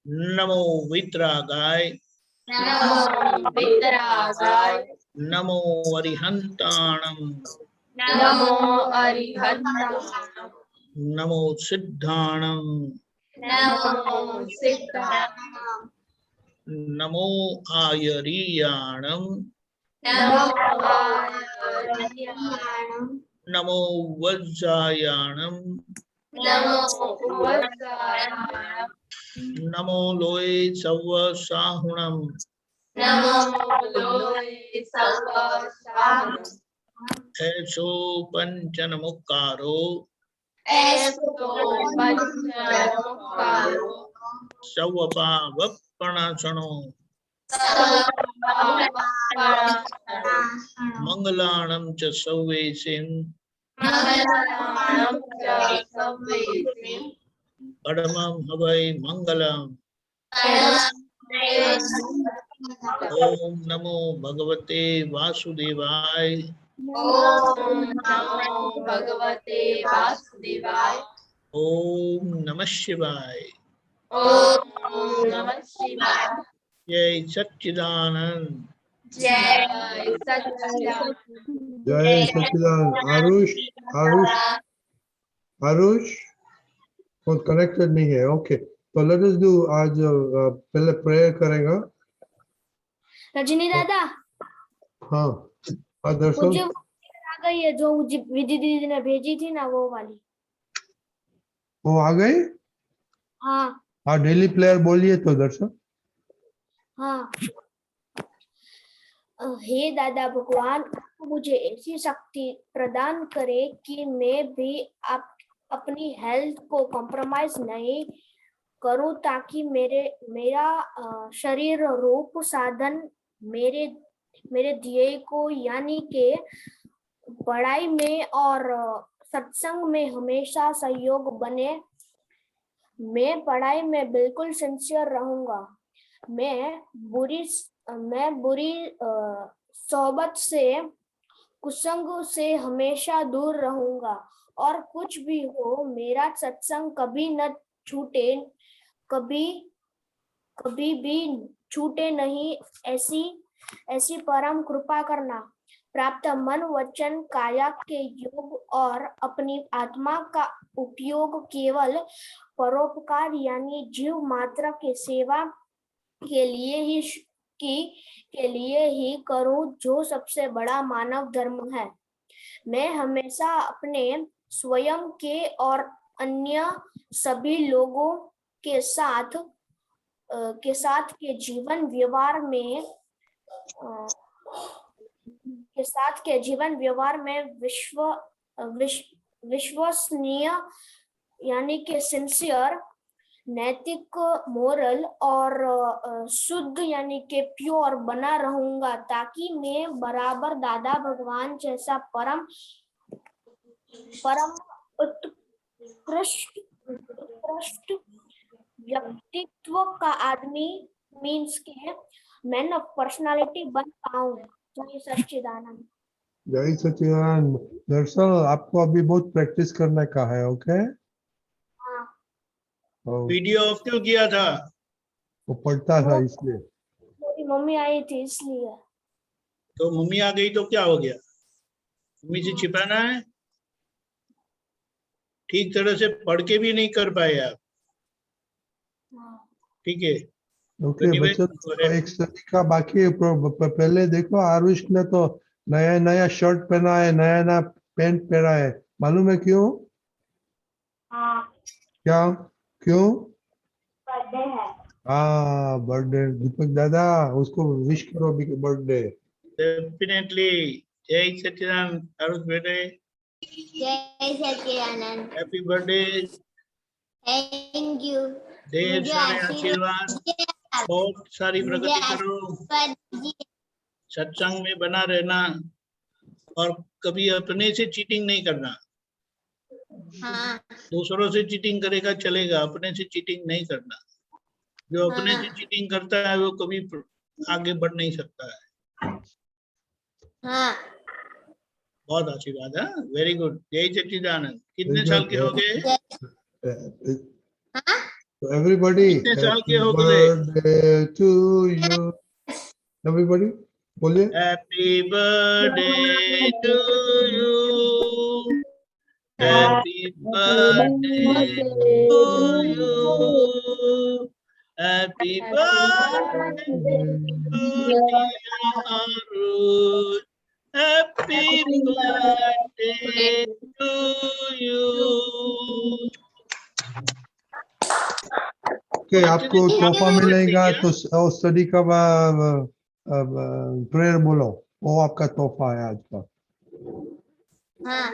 नमो वितरागाय नमो वितरागाय नमो अरिहंताणम नमो अरिहंताणम नमो सिद्धाणम नमो सिद्धाणम नमो आयरीयाणम नमो आर्याणम नमो वज्रायाणम नमो वज्रायाणम नमो लोये सव्व साहुणम नमो लोये सवसाहनम ऐसो पंचन मुक्कारो ऐसो पंचमुखारो सवपावपणासनो मंगलाणं च सौवेसिं मंगलाणं च सवेसिं परमं हवै मंगलम्। ओम नमो भगवते वासुदेवाय ओम नमो भगवते वासुदेवाय ओम नमः शिवाय। ओम नमः शिवाय। जय सच्चिदानंद। जय सच्चिदानंद। जय सच्चिदानंद। आरुष फोन कनेक्टेड नहीं है। ओके, तो लेट अस डू आज पहले प्रेयर करेगा। रजनी दादा, हाँ दर्शन मुझे वो आ गई है जो विधि दीदी ने भेजी थी ना, वो वाली। वो आ गई। हाँ हाँ, डेली प्लेयर बोलिए तो दर्शन। हाँ। हे दादा भगवान, आप मुझे ऐसी शक्ति प्रदान करे कि मैं भी अपनी हेल्थ को कॉम्प्रोमाइज नहीं करूं, ताकि मेरा शरीर रूप साधन मेरे ध्येय को यानी के पढ़ाई में और सत्संग में हमेशा सहयोग बने। मैं पढ़ाई में बिल्कुल सिंसियर रहूंगा। मैं बुरी सोबत से, कुसंग से हमेशा दूर रहूंगा, और कुछ भी हो मेरा सत्संग कभी न छूटे, कभी भी छूटे नहीं, ऐसी परम कृपा करना। प्राप्त मन वचन काया के योग और अपनी आत्मा का उपयोग केवल परोपकार यानी जीव मात्र के सेवा के लिए ही करूं, जो सबसे बड़ा मानव धर्म है। मैं हमेशा अपने स्वयं के और अन्य सभी लोगों के साथ के जीवन व्यवहार में विश्वसनीय यानी कि सिंसियर, नैतिक, मोरल और शुद्ध यानी कि प्योर बना रहूंगा, ताकि मैं बराबर दादा भगवान जैसा परम उत्कृष्ट व्यक्तित्व का आदमी मीन्स के मैन ऑफ पर्सनालिटी बन पाऊं। जय सच्चिदानंद। जय सच्चिदानंद। दर्शन, आपको अभी बहुत प्रैक्टिस करने का है। ओके, वीडियो ऑफ क्यों किया था? वो पढ़ता था इसलिए। मेरी मम्मी आई थी इसलिए। तो मम्मी आ गई तो क्या हो गया? मम्मी से छिपाना है? ठीक तरह से पढ़ के भी नहीं कर पाए आप। ठीक है, ओके बच्चों, तो एक तरीका बाकी है। पहले देखो, आरुष ने तो नया नया शर्ट पहना है, नया नया पैंट पहना है। मालूम है क्यों? क्या क्यों? बर्थडे है। हाँ, बर्थडे। दीपक दादा, उसको विश करो अभी बर्थडे। डेफिनेटली। जय सच्चिदानंद। आरुष बेटे, जय Sachchidanand. Happy birthday. Thank you. ढेर सारे आशीर्वाद, बहुत सारी प्रगति करो, सत्संग में बना रहना, और कभी अपने से चीटिंग नहीं करना। हाँ। दूसरों से चीटिंग करेगा चलेगा, अपने से चीटिंग नहीं करना। जो अपने से चीटिंग करता है वो कभी आगे बढ़ नहीं सकता है। हाँ। बहुत आशीर्वाद है। Very good. जय सच्चिदानंद। कितने साल के हो गए? So everybody, कितने साल happy के हो गए? birthday to you. Everybody, बोलिए. Happy birthday to you. Happy birthday to you. Happy birthday to dear Arush. Happy birthday to you. Okay, आपको तोहफा मिलेगा तो स्टडी का प्रेयर बोलो, वो आपका तोहफा है आज का. हाँ.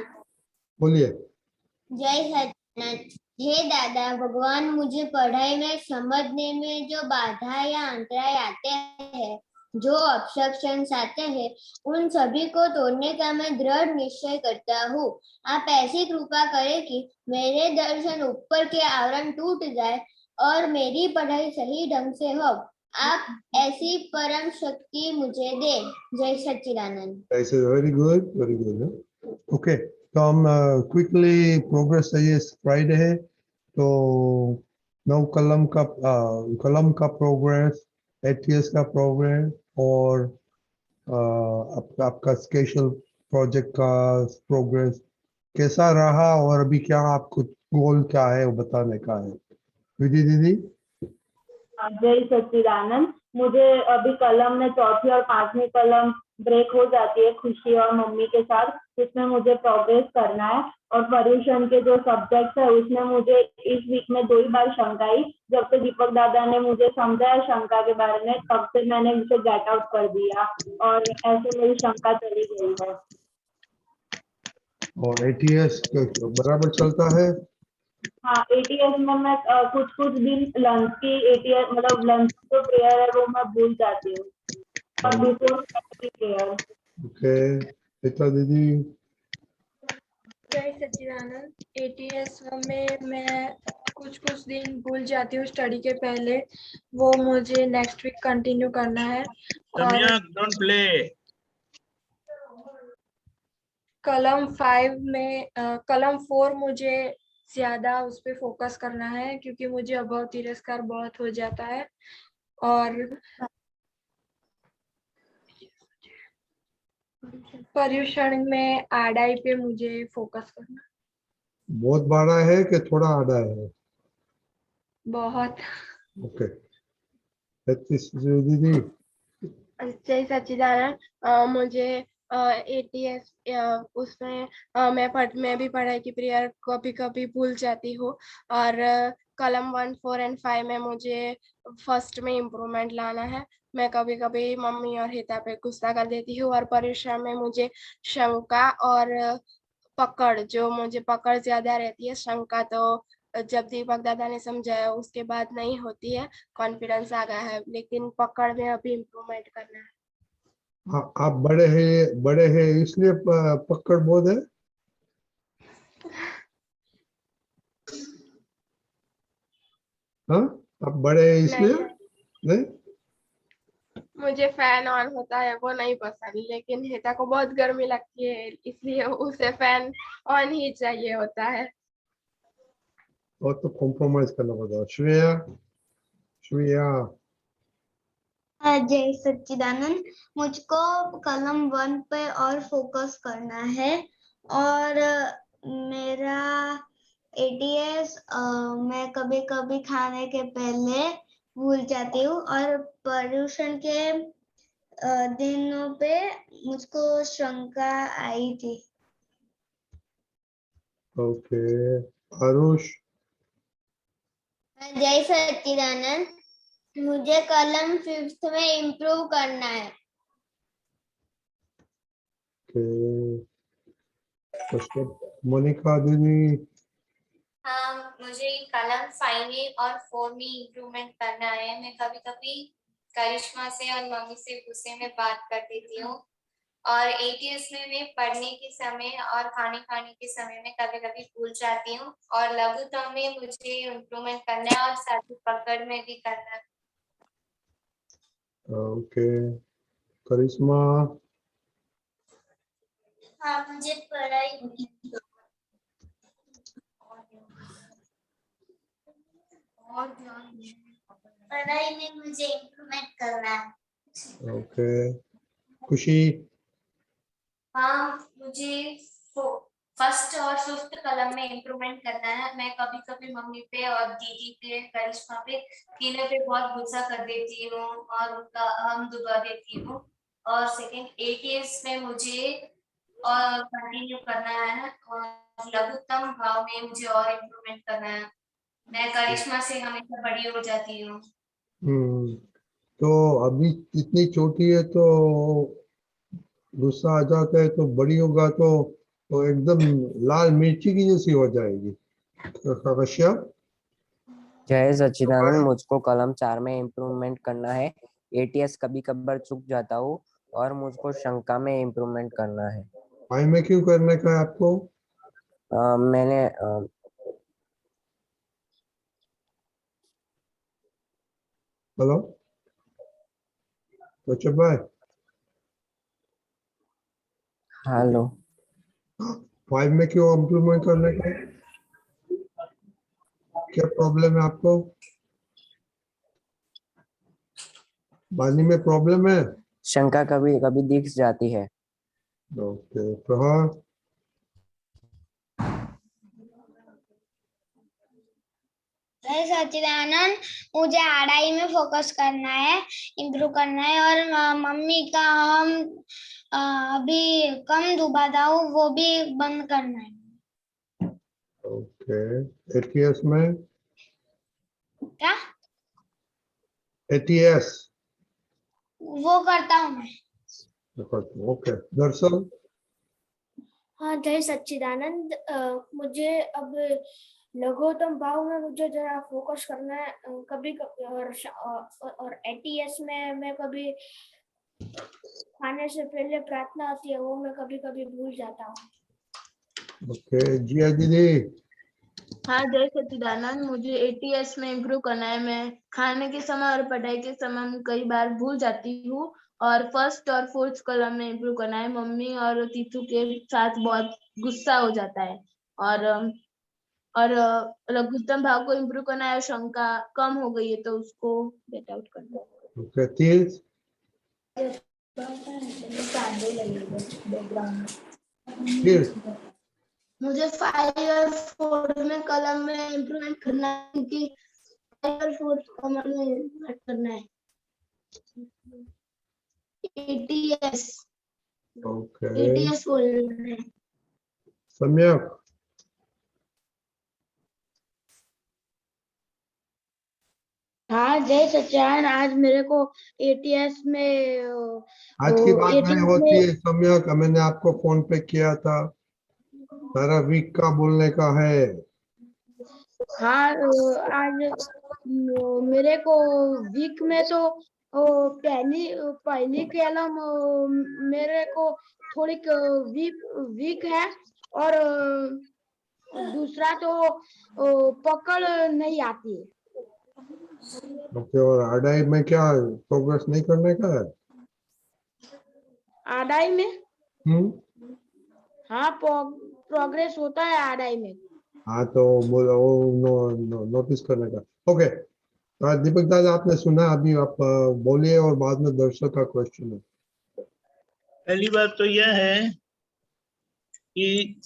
बोलिए. जय सच्चिदानंद. हे दादा भगवान, मुझे पढ़ाई में समझने में जो बाधा या अंतराय आते हैं, जो ऑब्स्ट्रक्शंस आते हैं, उन सभी को तोड़ने का मैं दृढ़ निश्चय करता हूँ. आप ऐसी कृपा करें कि मेरे दर्शन ऊपर के आवरण टूट जाए और मेरी पढ़ाई सही ढंग से हो. आप ऐसी परम शक्ति मुझे दे. जय सच्चिदानंद. Very good, very good. Okay, तो हम क्विकली प्रोग्रेस है. ये फ्राइडे है तो 9 कलम का प्रोग्रेस, एटीएस का प्रोग्रेस और आपका स्पेशल प्रोजेक्ट का प्रोग्रेस कैसा रहा और अभी क्या आपको गोल क्या है वो बताने का है. विधि दीदी. जय सच्चिदानंद. मुझे अभी कलम में चौथी और पांचवी कलम ब्रेक हो जाती है खुशी और मम्मी के साथ, जिसमें मुझे प्रोग्रेस करना है. और पर्यूषण के जो सब्जेक्ट है उसमें मुझे इस वीक में 2 ही बार शंका आई. जब से दीपक दादा ने मुझे समझाया शंका के बारे में, तब से मैंने उसे गेट आउट कर दिया और ऐसे मेरी शंका चली गई है. और एटीएस बराबर चलता है. हाँ, एटीएस में मैं कुछ दिन लंच की एटीएस मतलब लंच जो प्रेयर है वो मैं भूल जाती हूँ और बिफोर प्रेयर. ओके, पिता दीदी. जय सच्चिदानंद. एटीएस में मैं कुछ दिन भूल जाती हूँ स्टडी के पहले, वो मुझे नेक्स्ट वीक कंटिन्यू करना है. और डोंट प्ले. कलम 5 में कलम 4 मुझे ज्यादा उस पे फोकस करना है क्योंकि मुझे अभाव तिरस्कार बहुत हो जाता है. और पर्यूषण में आड़ाई पे मुझे फोकस करना. बहुत बड़ा है कि थोड़ा आधा है. बहुत. ओके, दीदी. जय सच्चिदानंद. मुझे एटीएस उसमें मैं भी पढ़ाई की प्रेयर कभी कभी भूल जाती हूँ और कलम 1, 4 और 5 में मुझे फर्स्ट में इम्प्रूवमेंट लाना है. मैं कभी कभी मम्मी और हिता पे गुस्सा कर देती हूँ और परीक्षा में मुझे शंका और पकड़, जो मुझे पकड़ ज्यादा रहती है, शंका तो जब दीपक दादा ने समझाया उसके बाद नहीं होती है, कॉन्फिडेंस आ गया है, लेकिन पकड़ में अभी इम्प्रूवमेंट करना है. आप बड़े हैं इसलिए पकड़ बहुत है. हाँ, आप बड़े हैं इसलिए नहीं. मुझे फैन ऑन होता है वो नहीं पसंद, लेकिन हिता को बहुत गर्मी लगती है इसलिए उसे फैन ऑन ही चाहिए होता है. और तो कॉम्प्रोमाइज करना पड़ता. श्रेया. जय सच्चिदानंद. मुझको कलम 1 पे और फोकस करना है और मेरा एटीएस मैं कभी कभी खाने के पहले भूल जाती हूँ और पर्यूषण के दिनों पे मुझको शंका आई थी. ओके, आरुष. जय सच्चिदानंद. मुझे कलम 5 में इम्प्रूव करना है. ओके, मोनिका दीदी. हाँ, मुझे कलम 5 और 4 में इम्प्रूवमेंट करना है. मैं कभी कभी करिश्मा से और मम्मी से गुस्से में बात कर देती हूँ और एटीएस में मैं पढ़ने के समय और खाने के समय में कभी कभी भूल जाती हूँ और लघुत्तम में मुझे इम्प्रूवमेंट करना है और साथ ही पकड़ में भी करना है. ओके, करिश्मा. हाँ, मुझे पढ़ाई पढ़ाई में मुझे इम्प्रूवमेंट करना है। ओके, खुशी। हाँ, मुझे फर्स्ट और फिफ्थ कलम में इम्प्रूवमेंट करना है। मैं कभी कभी मम्मी पे और दीदी पे, करिश्मा पे, तीनों पे बहुत गुस्सा कर देती हूँ और उनका हम दुबा देती हूँ। और सेकंड एटीएस में मुझे और कंटिन्यू करना है और लघुत्तम भाव में मुझे और इम्प्रूवमेंट करना है। मैं करिश्मा से हमेशा बड़ी हो जाती हूँ। तो अभी इतनी छोटी है तो गुस्सा आ जाता है, तो बड़ी होगा तो एकदम लाल मिर्ची की जैसी हो जाएगी। तो कश्यप। जय सच्चिदानंद, मुझको कलम 4 में इम्प्रूवमेंट करना है। एटीएस कभी कभार चूक जाता हूँ और मुझको शंका में इम्प्रूवमेंट करना है। फाइव में क्यों करने का है आपको? मैंने हेलो कश्यप भाई, हेलो, फाइव में क्यों इम्प्रूवमेंट करने का? क्या प्रॉब्लम है आपको? वाणी में प्रॉब्लम है? शंका कभी कभी दिख जाती है। ओके, प्रहार। जय सच्चिदानंद, मुझे आड़ाई में फोकस करना है, इम्प्रूव करना है, और मम्मी का हम अभी कम दुबादा हूँ वो भी बंद करना है। ओके, एटीएस में? क्या? एटीएस वो करता हूँ मैं। ओके, दर्शन। हाँ, जय सच्चिदानंद। मुझे अब लघुत्तम भाव में मुझे जरा फोकस करना है। कभी और एटीएस में मैं कभी खाने से पहले प्रार्थना होती है, वो मैं कभी कभी भूल जाता हूँ। ओके, जिया दीदी। हाँ, जय सच्चिदानंद, मुझे एटीएस में इम्प्रूव करना है। मैं खाने के समय और पढ़ाई के समय कई बार भूल जाती हूँ, और फर्स्ट और फोर्थ कॉलम में इम्प्रूव करना है। मम्मी और तीतू के साथ बहुत गुस्सा हो जाता है, और लघुत्तम भाव को इम्प्रूव करना है। शंका कम हो गई है तो उसको गेट आउट करना है। ओके, तीर्थ। तीर्थ। मुझे 5 और 4 में कलम में इम्प्रूवमेंट करना है, क्योंकि 5 और 4 कलम में इम्प्रूवमेंट करना है। एटीएस ओके, बोलना है। सम्यक। हाँ, जय सच्चिदानंद, आज मेरे को एटीएस में आज की बात नहीं होती में है सम्यक, मैंने आपको फोन पे किया था, सारा वीक का बोलने का है। हाँ, आज मेरे को वीक में तो पहली कलम मेरे को थोड़ी वीक है, और दूसरा तो पकड़ नहीं आती है। ओके, और अडाई में क्या प्रोग्रेस नहीं करने का है? आड़ाई में हाँ, प्रोग्रेस होता है आड़ाई में। हाँ, तो बोलो वो नोटिस करने का। ओके, तो दीपक दादा आपने सुना, अभी आप बोलिए और बाद में दर्शक का क्वेश्चन है। पहली बात तो यह है कि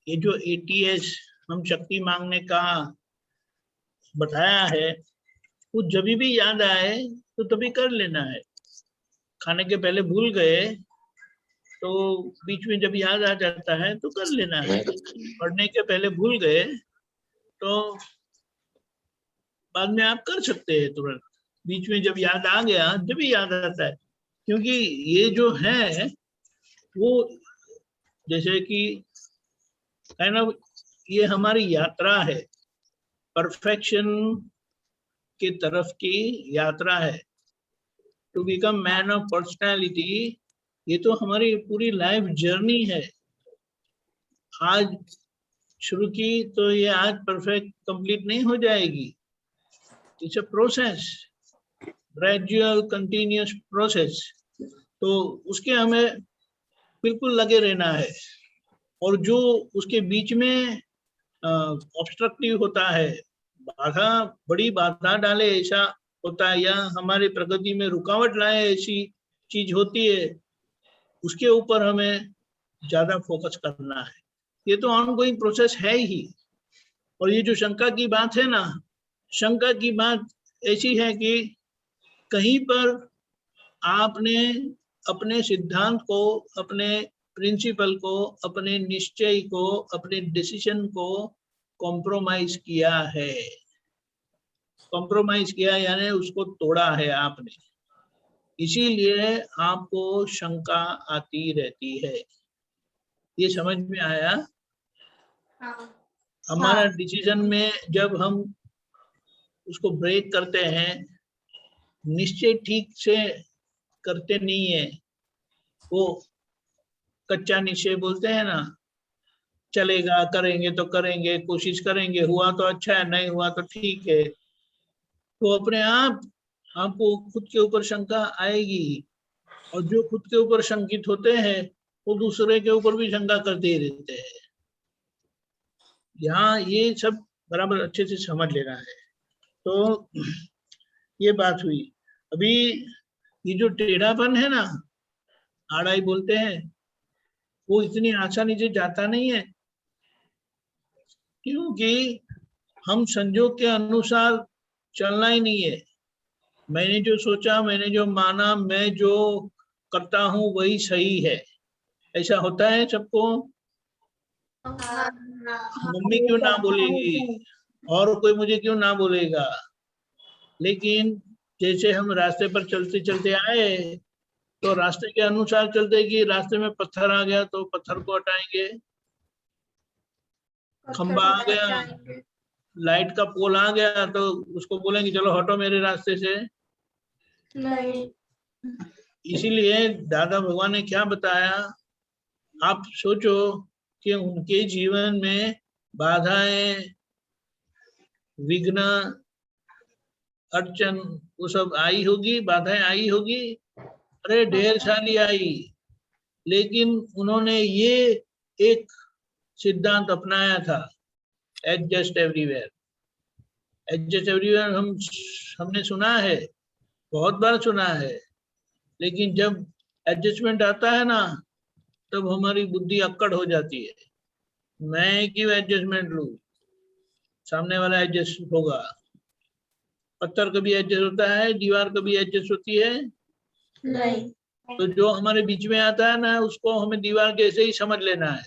ये जो एटीएस हम शक्ति मांगने का बताया है, वो जब भी याद आए तो तभी कर लेना है। खाने के पहले भूल गए तो बीच में जब याद आ जाता है तो कर लेना है। पढ़ने के पहले भूल गए तो बाद में आप कर सकते हैं तुरंत। बीच में जब याद आ गया, जब भी याद आता है, क्योंकि ये जो है वो जैसे कि है ना, ये हमारी यात्रा है, परफेक्शन की तरफ की यात्रा है। To become man of personality, ये तो हमारी पूरी लाइफ जर्नी है। आज शुरू की तो ये आज परफेक्ट कंप्लीट नहीं हो जाएगी। It's a process, gradual continuous process. तो उसके हमें बिल्कुल लगे रहना है। और जो उसके बीच में ऑब्स्ट्रक्टिव होता है, बाधा, बड़ी बाधा डाले ऐसा होता है, या हमारी प्रगति में रुकावट लाए ऐसी चीज होती है, उसके ऊपर हमें ज्यादा फोकस करना है। ये तो ऑनगोइंग प्रोसेस है ही। और ये जो शंका की बात है ना, शंका की बात ऐसी है कि कहीं पर आपने अपने सिद्धांत को, अपने प्रिंसिपल को, अपने निश्चय को, अपने डिसीजन को कॉम्प्रोमाइज किया है। कॉम्प्रोमाइज किया यानी उसको तोड़ा है आपने, इसीलिए आपको शंका आती रहती है। ये समझ में आया? हाँ। हमारा डिसीजन में जब हम उसको ब्रेक करते हैं, निश्चय ठीक से करते नहीं है, वो कच्चा निश्चय बोलते हैं ना, चलेगा, करेंगे तो करेंगे, कोशिश करेंगे, हुआ तो अच्छा है, नहीं हुआ तो ठीक है, तो अपने आप आपको खुद के ऊपर शंका आएगी। और जो खुद के ऊपर शंकित होते हैं वो दूसरे के ऊपर भी शंका करते ही रहते हैं। यहाँ ये सब बराबर अच्छे से समझ लेना है। तो ये बात हुई। अभी ये जो टेढ़ापन है ना, आड़ाई बोलते हैं, वो इतनी आसानी से जाता नहीं है, क्योंकि हम संजोग के अनुसार चलना ही नहीं है। मैंने जो सोचा, मैंने जो माना, मैं जो करता हूँ वही सही है, ऐसा होता है सबको। मम्मी क्यों ना बोलेगी और कोई मुझे क्यों ना बोलेगा, लेकिन जैसे हम रास्ते पर चलते चलते आए तो रास्ते के अनुसार चलते कि रास्ते में पत्थर आ गया तो पत्थर को हटाएंगे, खंबा आ गया, लाइट का पोल आ गया तो उसको बोलेंगे चलो हटो मेरे रास्ते से, नहीं। इसीलिए दादा भगवान ने क्या बताया, आप सोचो कि उनके जीवन में बाधाएं, विघ्न, अड़चन वो सब आई होगी, बाधाएं आई होगी, अरे ढेर सारी आई, लेकिन उन्होंने ये एक सिद्धांत अपनाया था, एडजस्ट एवरीवेयर। एडजस्ट एवरीवेयर हमने सुना है, बहुत बार सुना है, लेकिन जब एडजस्टमेंट आता है ना, तब हमारी बुद्धि अक्कड़ हो जाती है। मैं क्यों एडजस्टमेंट लूं, सामने वाला एडजस्ट होगा। पत्थर कभी एडजस्ट होता है, दीवार कभी एडजस्ट होती है नहीं। तो जो हमारे बीच में आता है ना, उसको हमें दीवार जैसे ही समझ लेना है,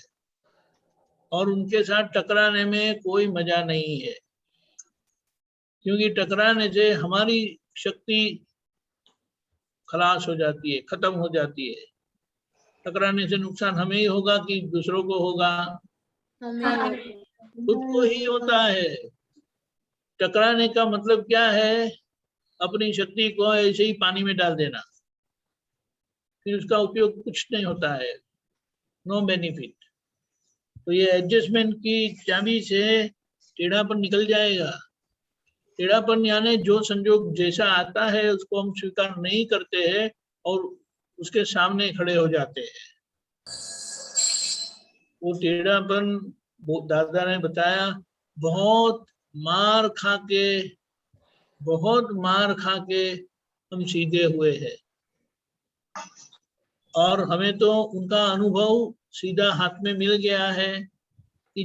और उनके साथ टकराने में कोई मजा नहीं है, क्योंकि टकराने से हमारी शक्ति खलास हो जाती है, खत्म हो जाती है। टकराने से नुकसान हमें ही होगा कि दूसरों को होगा? खुद को ही होता है। टकराने का मतलब क्या है, अपनी शक्ति को ऐसे ही पानी में डाल देना, फिर उसका उपयोग कुछ नहीं होता है, नो बेनिफिट। तो ये एडजस्टमेंट की चाबी से टेढ़ापन निकल जाएगा। टेढ़ापन यानी जो संजोग जैसा आता है उसको हम स्वीकार नहीं करते हैं और उसके सामने खड़े हो जाते हैं, वो टेढ़ापन दादा ने बताया, बहुत मार खा के हम सीधे हुए हैं, और हमें तो उनका अनुभव सीधा हाथ में मिल गया है कि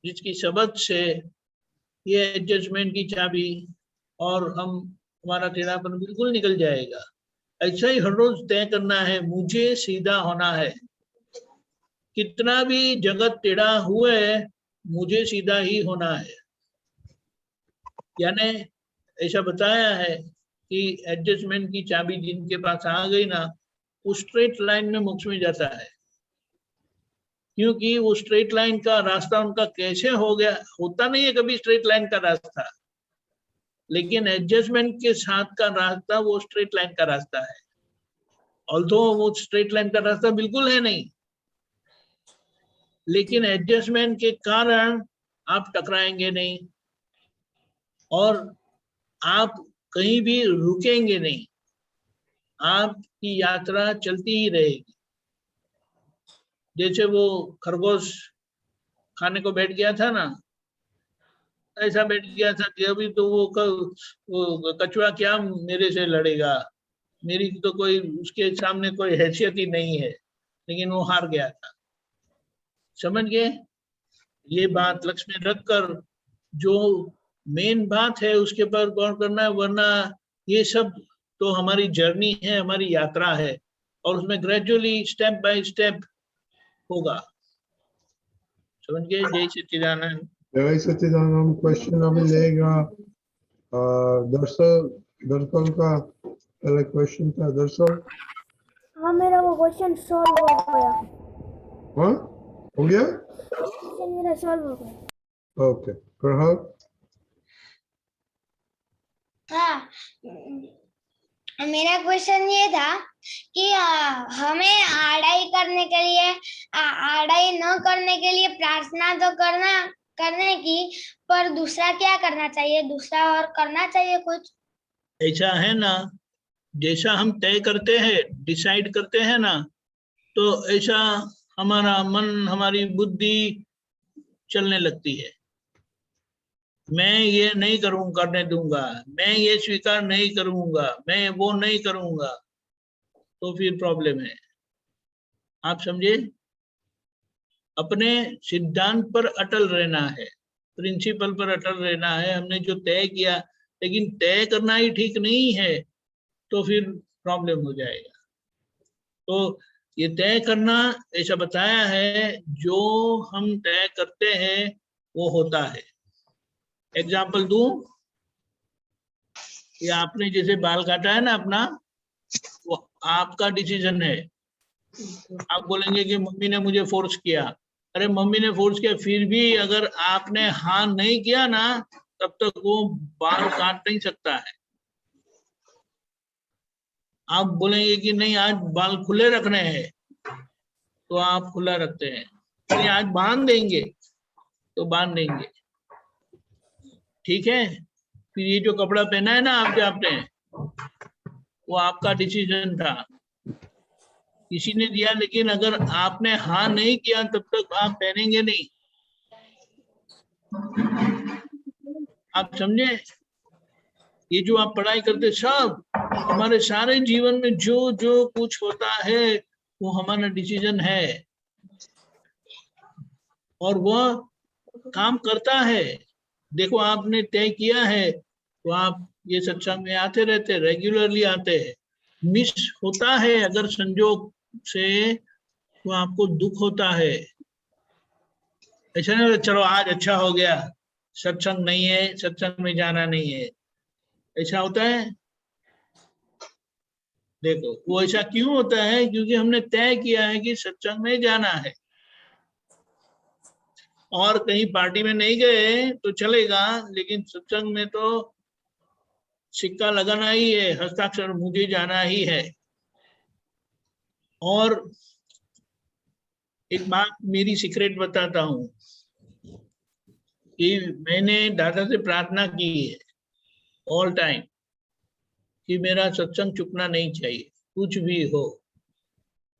जिसकी सबद से ये एडजस्टमेंट की चाबी, और हमारा टेढ़ापन बिल्कुल निकल जाएगा। ऐसा ही हर रोज तय करना है, मुझे सीधा होना है, कितना भी जगत टेढ़ा हुए मुझे सीधा ही होना है। यानी ऐसा बताया है कि एडजस्टमेंट की चाबी जिनके पास आ गई ना, वो स्ट्रेट लाइन में मोक्ष में जाता है, क्योंकि वो स्ट्रेट लाइन का रास्ता उनका कैसे हो गया, होता नहीं है कभी स्ट्रेट लाइन का रास्ता, लेकिन एडजस्टमेंट के साथ का रास्ता वो स्ट्रेट लाइन का रास्ता है। ऑल्दो वो स्ट्रेट लाइन का रास्ता बिल्कुल है नहीं, लेकिन एडजस्टमेंट के कारण आप टकराएंगे नहीं और आप कहीं भी रुकेंगे नहीं, आपकी यात्रा चलती ही रहेगी। जैसे वो खरगोश खाने को बैठ गया था ना, ऐसा बैठ गया था कि अभी तो वो कछुआ क्या मेरे से लड़ेगा, मेरी तो कोई उसके सामने कोई हैसियत ही नहीं है, लेकिन वो हार गया था। समझ गए? ये बात लक्ष्य में रखकर जो मेन बात है उसके पर गौर करना है, वरना ये सब तो हमारी जर्नी है, हमारी यात्रा है, और उसमें ग्रेजुअली स्टेप बाय स्टेप होगा। समझ गए? जय सच्चिदानंद। जय सच्चिदानंद। क्वेश्चन अभी लेगा दरअसल का पहले क्वेश्चन था दरअसल। हाँ मेरा वो क्वेश्चन सॉल्व हो गया। हाँ हो गया? क्वेश्चन मेरा सॉल्व हो गया। ओके ग्राहक। हाँ, मेरा क्वेश्चन ये था कि हमें आड़ाई करने के लिए आड़ाई न करने के लिए प्रार्थना तो करने की, पर दूसरा क्या करना चाहिए? दूसरा और करना चाहिए कुछ? ऐसा है ना, जैसा हम तय करते हैं, डिसाइड करते हैं ना, तो ऐसा हमारा मन, हमारी बुद्धि चलने लगती है। मैं ये नहीं करने दूंगा, मैं ये स्वीकार नहीं करूंगा, मैं वो नहीं करूंगा, तो फिर प्रॉब्लम है। आप समझे? अपने सिद्धांत पर अटल रहना है, प्रिंसिपल पर अटल रहना है। हमने जो तय किया, लेकिन तय करना ही ठीक नहीं है तो फिर प्रॉब्लम हो जाएगा। तो ये तय करना ऐसा बताया है, जो हम तय करते हैं वो होता है। एग्जाम्पल दूं कि आपने जैसे बाल काटा है ना अपना, वो आपका डिसीजन है। आप बोलेंगे कि मम्मी ने मुझे फोर्स किया। अरे मम्मी ने फोर्स किया, फिर भी अगर आपने हाँ नहीं किया ना, तब तक वो बाल काट नहीं सकता है। आप बोलेंगे कि नहीं आज बाल खुले रखने हैं, तो आप खुला रखते हैं। नहीं आज बांध देंगे, तो बांध देंगे। ठीक है? फिर ये जो कपड़ा पहना है ना आपने, वो आपका डिसीजन था, किसी ने दिया, लेकिन अगर आपने हाँ नहीं किया तब तक आप पहनेंगे नहीं। आप समझे? ये जो आप पढ़ाई करते, सब हमारे सारे जीवन में जो जो कुछ होता है वो हमारा डिसीजन है, और वह काम करता है। देखो आपने तय किया है तो आप ये सत्संग में आते रहते, रेगुलरली आते हैं। मिस होता है अगर संजोग से, तो आपको दुख होता है। ऐसा नहीं चलो आज अच्छा हो गया, सत्संग नहीं है, सत्संग में जाना नहीं है, ऐसा होता है? देखो वो ऐसा क्यों होता है? क्योंकि हमने तय किया है कि सत्संग में जाना है, और कहीं पार्टी में नहीं गए तो चलेगा, लेकिन सत्संग में तो सिक्का लगाना ही है, हस्ताक्षर मुझे जाना ही है। और एक बात मेरी सीक्रेट बताता हूँ कि मैंने दादा से प्रार्थना की है ऑल टाइम कि मेरा सत्संग चुकना नहीं चाहिए, कुछ भी हो।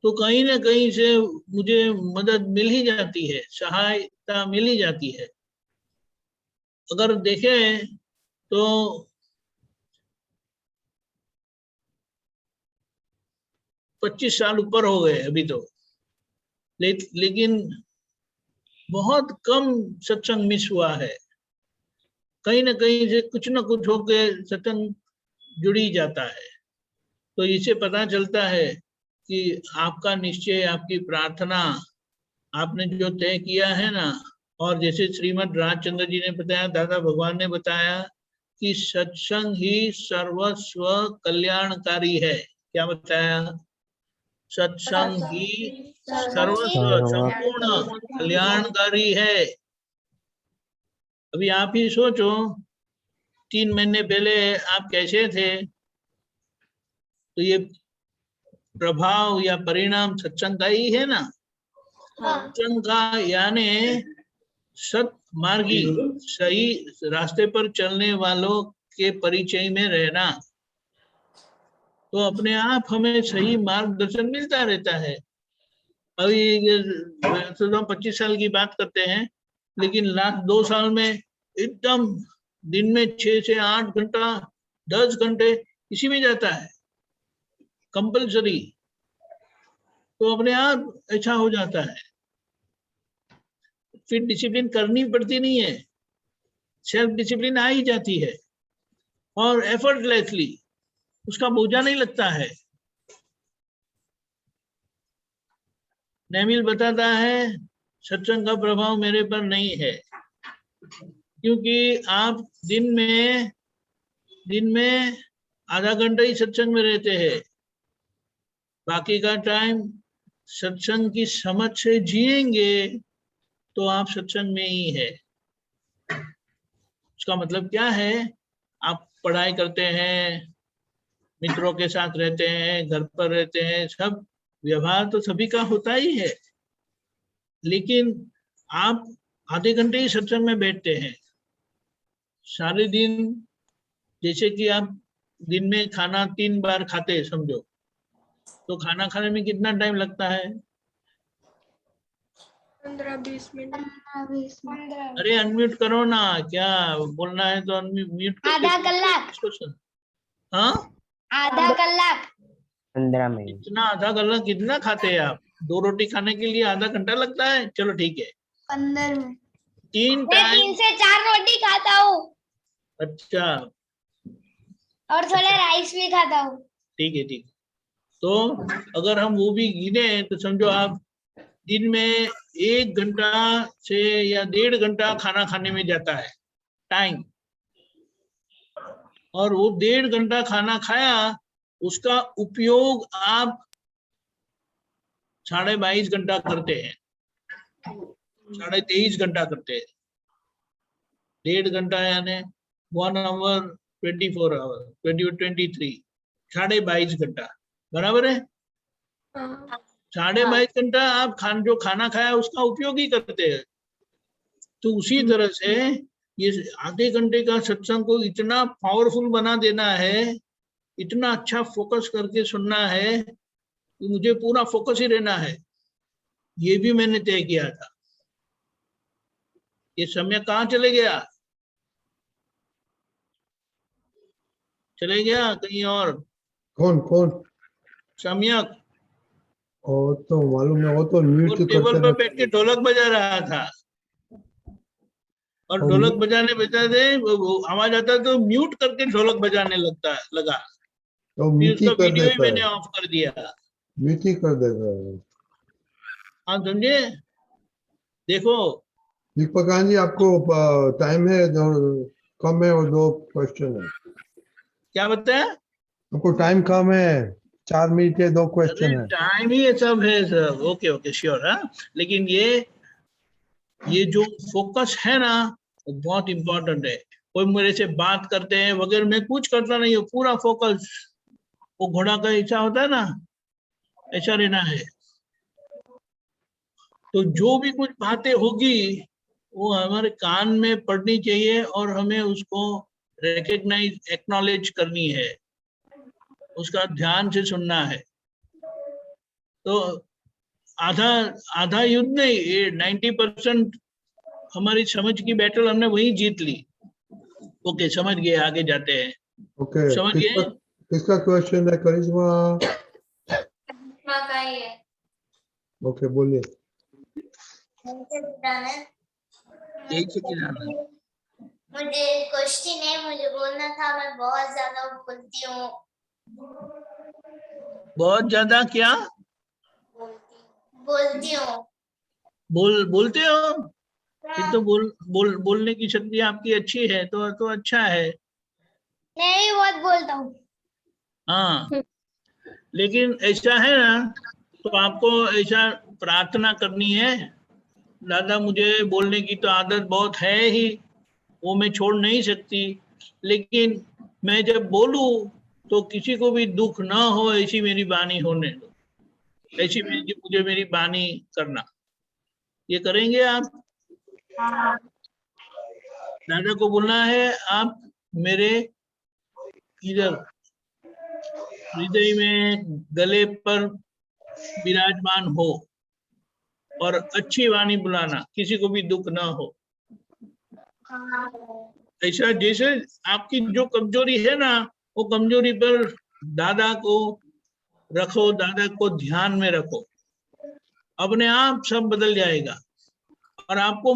तो कहीं ना कहीं से मुझे मदद मिल ही जाती है, सहायता मिल ही जाती है। अगर देखें तो 25 साल ऊपर हो गए अभी तो, लेकिन बहुत कम सत्संग मिस हुआ है। कहीं ना कहीं से कुछ ना कुछ होके सत्संग जुड़ ही जाता है। तो इससे पता चलता है कि आपका निश्चय, आपकी प्रार्थना, आपने जो तय किया है ना, और जैसे श्रीमद् राजचंद्र जी ने बताया, दादा भगवान ने बताया कि सत्संग ही सर्वस्व कल्याणकारी है। क्या बताया? सत्संग ही सर्वस्व संपूर्ण कल्याणकारी है। अभी आप ही सोचो, 3 महीने पहले आप कैसे थे? तो ये प्रभाव या परिणाम सत्संग का ही है ना। सत्संग का यानी सत्मार्गी, सही रास्ते पर चलने वालों के परिचय में रहना। तो अपने आप हमें सही मार्गदर्शन मिलता रहता है। अभी 25 साल की बात करते हैं, लेकिन लास्ट 2 साल में एकदम दिन में 6 से 8 घंटा 10 घंटे इसी में जाता है कंपल्सरी, तो अपने आप अच्छा हो जाता है। फिर डिसिप्लिन करनी पड़ती नहीं है, सेल्फ डिसिप्लिन आ ही जाती है और एफर्टलेसली उसका बोझा नहीं लगता है। नेमिल बताता है सत्संग का प्रभाव मेरे पर नहीं है, क्योंकि आप दिन में आधा घंटा ही सत्संग में रहते हैं, बाकी का टाइम सत्संग की समझ से जिएंगे तो आप सत्संग में ही है। उसका मतलब क्या है, आप पढ़ाई करते हैं, मित्रों के साथ रहते हैं, घर पर रहते हैं, सब व्यवहार तो सभी का होता ही है, लेकिन आप आधे घंटे ही सत्संग में बैठते हैं सारे दिन। जैसे कि आप दिन में खाना 3 बार खाते हैं समझो, तो खाना खाने में कितना टाइम लगता है? 15-20 मिनट। अरे अनम्यूट करो ना, क्या बोलना है तो अनम्यूट करके आधा कलाक। इसको सुन। हाँ, आधा कलाक। 15 मिनट। इतना आधा कलाक कितना खाते हैं आप? 2 रोटी खाने के लिए आधा घंटा लगता है, चलो ठीक है। 15 मिनट। 3 मैं टाइम। 3 से 4 रोटी खाता हूँ अच्छा और थोड़ा राइस भी खाता हूँ। ठीक है, ठीक। तो अगर हम वो भी गिने तो समझो आप दिन में 1 घंटा से या 1.5 घंटा खाना खाने में जाता है टाइम, और वो 1.5 घंटा खाना खाया, उसका उपयोग आप 22.5 घंटा करते हैं, 23.5 घंटा करते हैं। 1.5 घंटा यानी 1 आवर 24 आवर 23 22.5 घंटा बराबर है। 22.5 घंटा आप जो खाना खाया उसका उपयोग ही करते हैं। तो उसी तरह से ये आधे घंटे का सत्संग को इतना पावरफुल बना देना है, इतना अच्छा फोकस करके सुनना है कि मुझे पूरा फोकस ही रहना है। ये भी मैंने तय किया था। ये समय कहाँ चले गया? चले गया कहीं और। कौन? सम्यक और तो मालूम है, वो तो म्यूट वो टेबल करते पर रहते। बैठ के ढोलक बजा रहा था, और और ढोलक बजाते आवाज आता तो म्यूट करके ढोलक बजाने लगा। तो फिर म्यूट ही उसका कर वीडियो ही देता मैंने है, ऑफ कर दिया। म्यूट ही कर देता है। हाँ समझे? देखो दीपकान जी, आपको टाइम है, कम है और 2 क्वेश्चन है। क्या बताया? आपको टाइम कम है, 4 मिनट के 2 अरे क्वेश्चन है। टाइम ही ये सब है सब। Okay sure. हाँ, लेकिन ये जो फोकस है ना, वो बहुत इंपॉर्टेंट है। कोई मेरे से बात करते हैं वगैरह, मैं कुछ करता नहीं हूँ, पूरा फोकस वो घोड़ा का ऐसा होता है ना, ऐसा रहना है। तो जो भी कुछ बातें होगी वो हमारे कान में पड़नी चाहिए और हमें उसको रिकग्नाइज एक्नॉलेज करनी है, उसका ध्यान से सुनना है। तो आधा युद्ध नहीं, ये 90% हमारी समझ की बैटल हमने वहीं जीत ली। ओके समझ गए, आगे जाते हैं। ओके, समझ गए? किसका क्वेश्चन है? करिश्मा। का ही है। ओके, बोलिए। यही से किराना। मुझे क्वेश्चन है, मुझे बोलना था, मैं बहुत ज्यादा बोलती हूँ। बहुत ज्यादा क्या बोलती हूँ। बोलते हो? फिर तो बोलने की शक्ति आपकी अच्छी है, तो अच्छा है। मैं भी बहुत बोलता हूँ। हाँ, लेकिन ऐसा है ना, तो आपको ऐसा प्रार्थना करनी है, दादा मुझे बोलने की तो आदत बहुत है ही, वो मैं छोड़ नहीं सकती, लेकिन मैं जब बोलूं तो किसी को भी दुख ना हो ऐसी मेरी वाणी होने दो, ऐसी मुझे मेरी वाणी करना। ये करेंगे आप? दादा को बोलना है आप मेरे इधर हृदय में, गले पर विराजमान हो, और अच्छी वाणी बुलाना, किसी को भी दुख ना हो। ऐसा जैसे आपकी जो कमजोरी है ना, वो कमजोरी पर दादा को रखो, दादा को ध्यान में रखो, अपने आप सब बदल जाएगा। और आपको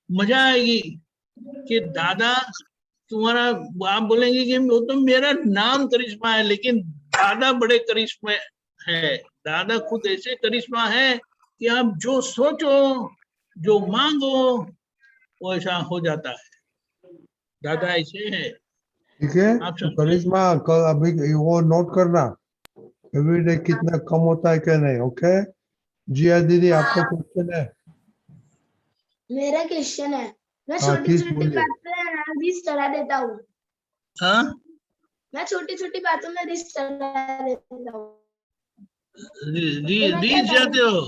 मजा आएगी कि दादा तुम्हारा, आप बोलेंगे कि वो तो मेरा नाम करिश्मा है, लेकिन दादा बड़े करिश्मे है। दादा खुद ऐसे करिश्मा है कि आप जो सोचो, जो मांगो, वो ऐसा हो जाता है। दादा ऐसे है। ठीक है। आप तो समझे? करिश्मा कल अभी वो नोट करना, एवरीडे कितना कम होता है क्या नहीं। ओके जिया दीदी, आपका क्वेश्चन है? मेरा क्वेश्चन है, मैं हाँ, छोटी प्लीज छोटी बोलिए। बातों में ना रिस्क चला देता हूँ। हाँ, मैं छोटी छोटी बातों में रिस्क चला देता हूँ। रीस जाते हो?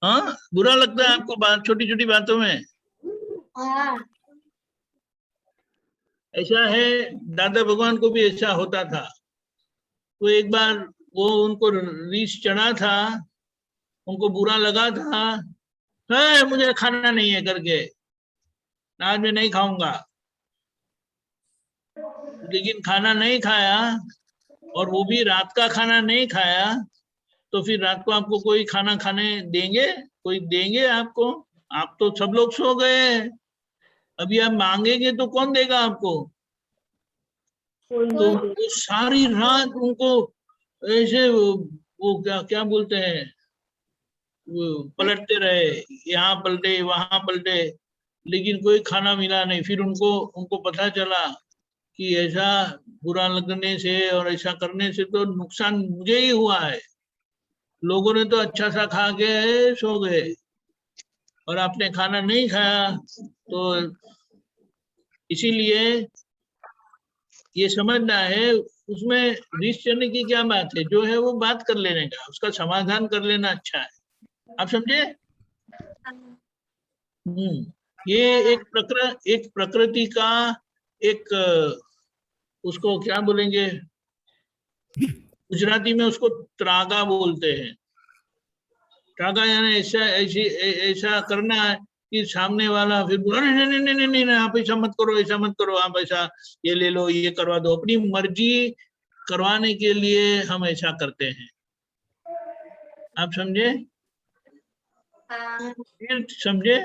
हाँ, बुरा लगता है आपको बात, छोटी छोटी बातों में? हाँ, ऐसा है, दादा भगवान को भी ऐसा होता था। तो एक बार वो उनको रीस चढ़ा था, उनको बुरा लगा था, है मुझे खाना नहीं है करके, आज मैं नहीं खाऊंगा। लेकिन खाना नहीं खाया, और वो भी रात का खाना नहीं खाया। तो फिर रात को आपको कोई खाना खाने देंगे? कोई देंगे आपको? आप तो सब लोग सो गए, अभी आप मांगेंगे तो कौन देगा आपको? तो वो सारी रात उनको ऐसे वो क्या क्या बोलते हैं, वो पलटते रहे, यहाँ पलटे वहां पलटे, लेकिन कोई खाना मिला नहीं। फिर उनको उनको पता चला कि ऐसा बुरा लगने से और ऐसा करने से तो नुकसान मुझे ही हुआ है। लोगों ने तो अच्छा सा खा के सो गए, और आपने खाना नहीं खाया। तो इसीलिए ये समझना है, उसमें रिस्क चढ़ने की क्या बात है, जो है वो बात कर लेने का, उसका समाधान कर लेना अच्छा है। आप समझे? ये एक प्रकृति का एक उसको क्या बोलेंगे, गुजराती में उसको त्रागा बोलते हैं। त्रागा यानी ऐसा करना है कि सामने वाला फिर बोला नहीं नहीं नहीं नहीं नहीं नहीं, आप ऐसा मत करो, ऐसा मत करो, आप ऐसा ये ले लो, ये करवा दो। अपनी मर्जी करवाने के लिए हम ऐसा करते हैं। आप समझे? फिर समझे?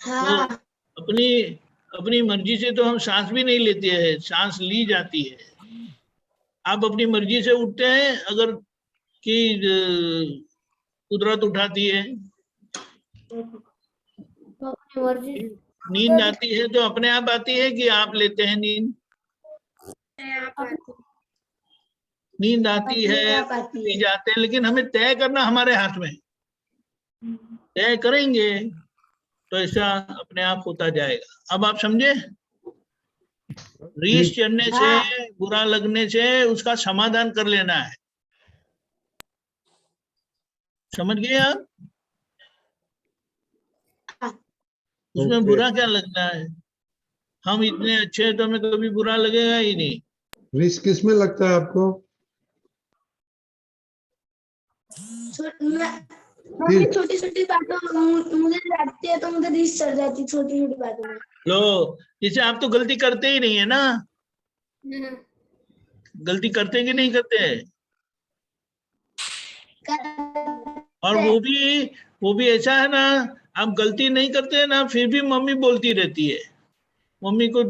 तो अपनी अपनी मर्जी से तो हम सांस भी नहीं लेते हैं, सांस ली जाती है। आप अपनी मर्जी से उठते हैं, अगर कि कुदरत उठाती है। अपनी मर्जी नींद आती है तो अपने आप आती है कि आप लेते हैं नींद? नींद आती है, उठ जाते हैं, लेकिन हमें तय करना हमारे हाथ में। तय करेंगे तो ऐसा अपने आप होता जाएगा। अब आप समझे? रीस चढ़ने से, बुरा लगने से उसका समाधान कर लेना है। समझ गए आप? उसमें बुरा क्या लगना है? हम इतने अच्छे हैं तो हमें कभी बुरा लगेगा ही नहीं। रिस्क किस में लगता है आपको? छोटी छोटी बातों मुझे लगती है तो मुझे रिस्क चढ़ जाती छोटी छोटी बातों में। लो, जैसे आप तो गलती करते ही नहीं है ना, गलती करते कि नहीं करते? और वो भी ऐसा है ना, आप गलती नहीं करते ना, फिर भी मम्मी बोलती रहती है। मम्मी को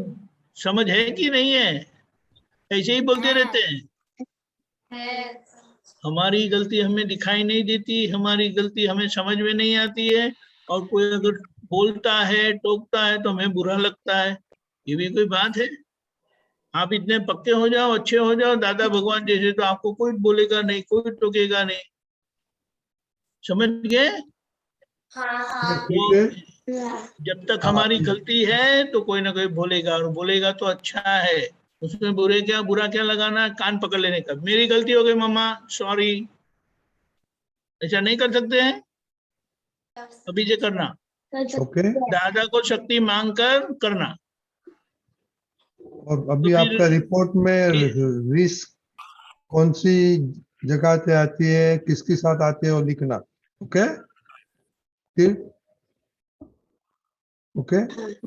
समझ है कि नहीं है? ऐसे ही बोलते रहते हैं। हमारी गलती हमें दिखाई नहीं देती, हमारी गलती हमें समझ में नहीं आती है, और कोई अगर बोलता है, टोकता है तो हमें बुरा लगता है। ये भी कोई बात है? आप इतने पक्के हो जाओ, अच्छे हो जाओ दादा भगवान जैसे, तो आपको कोई बोलेगा नहीं, कोई टोकेगा नहीं। समझ गए? वो जब तक हमारी गलती है तो कोई ना कोई बोलेगा, और बोलेगा तो अच्छा है। उसमें बुरा क्या लगाना, कान पकड़ लेने का। मेरी गलती हो गई मम्मा, सॉरी। ऐसा नहीं कर सकते हैं? अभी से करना। ओके। दादा को शक्ति मांग कर करना। और अभी तो आपका रिपोर्ट में रिस्क कौन सी जगह से आती है, किसके साथ आती है, वो लिखना। ओके? फिर ओके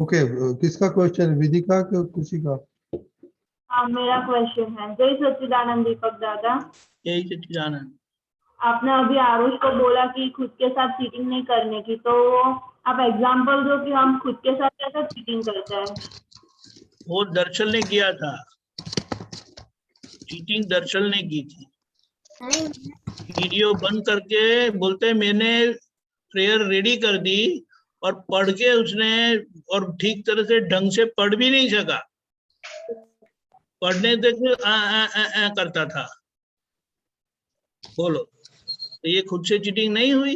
ओके, किसका क्वेश्चन, विदिका के खुशी का? हाँ, मेरा क्वेश्चन है। जय सच्चिदानंद दीपक दादा। यही सच्चिदानंद। आपने अभी आरुष को बोला कि खुद के साथ चीटिंग नहीं करने की, तो आप एग्जांपल दो कि हम खुद के साथ कैसे चीटिंग करते हैं। वो दर्शन ने किया था, चीटिंग दर्शन ने की थी। वीडियो बंद करके बोलते मैंने प्रेयर रेडी कर दी और पढ़ के उसने, और ठीक तरह से ढंग से पढ़ भी नहीं सका, पढ़ने तक आ करता था। बोलो, तो ये खुद से चीटिंग नहीं हुई?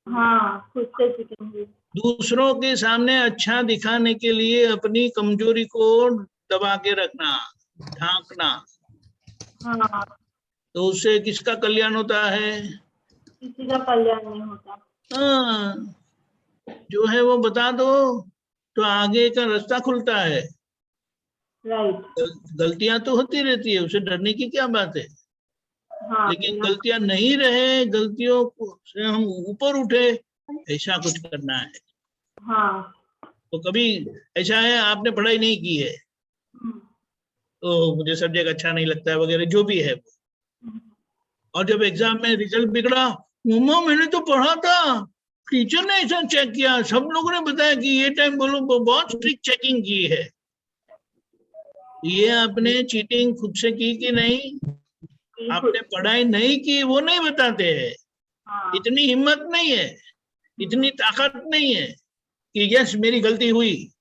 हाँ, खुद से चीटिंग हुई। दूसरों के सामने अच्छा दिखाने के लिए अपनी कमजोरी को दबा के रखना, ढांकना, हाँ, तो उससे किसका कल्याण होता है? किसी का कल्याण नहीं होता। हाँ, जो है वो बता दो तो आगे का रास्ता खुलता है। राइट। गलतियां तो होती रहती है, उसे डरने की क्या बात है। हाँ, लेकिन गलतियां नहीं रहे, गलतियों से हम ऊपर उठे, ऐसा कुछ करना है। हाँ। तो कभी ऐसा है आपने पढ़ाई नहीं की है तो मुझे सब्जेक्ट अच्छा नहीं लगता है वगैरह जो भी है, और जब एग्जाम में रिजल्ट बिगड़ा, मम्मा मैंने तो पढ़ा था, टीचर ने ऐसा चेक किया, सब लोगों ने बताया कि ये टाइम बोलो, बहुत स्ट्रिक्ट चेकिंग की है। ये आपने चीटिंग खुद से की कि नहीं? आपने पढ़ाई नहीं की वो नहीं बताते हैं। हाँ, इतनी हिम्मत नहीं है, इतनी ताकत नहीं है कि यस मेरी गलती हुई।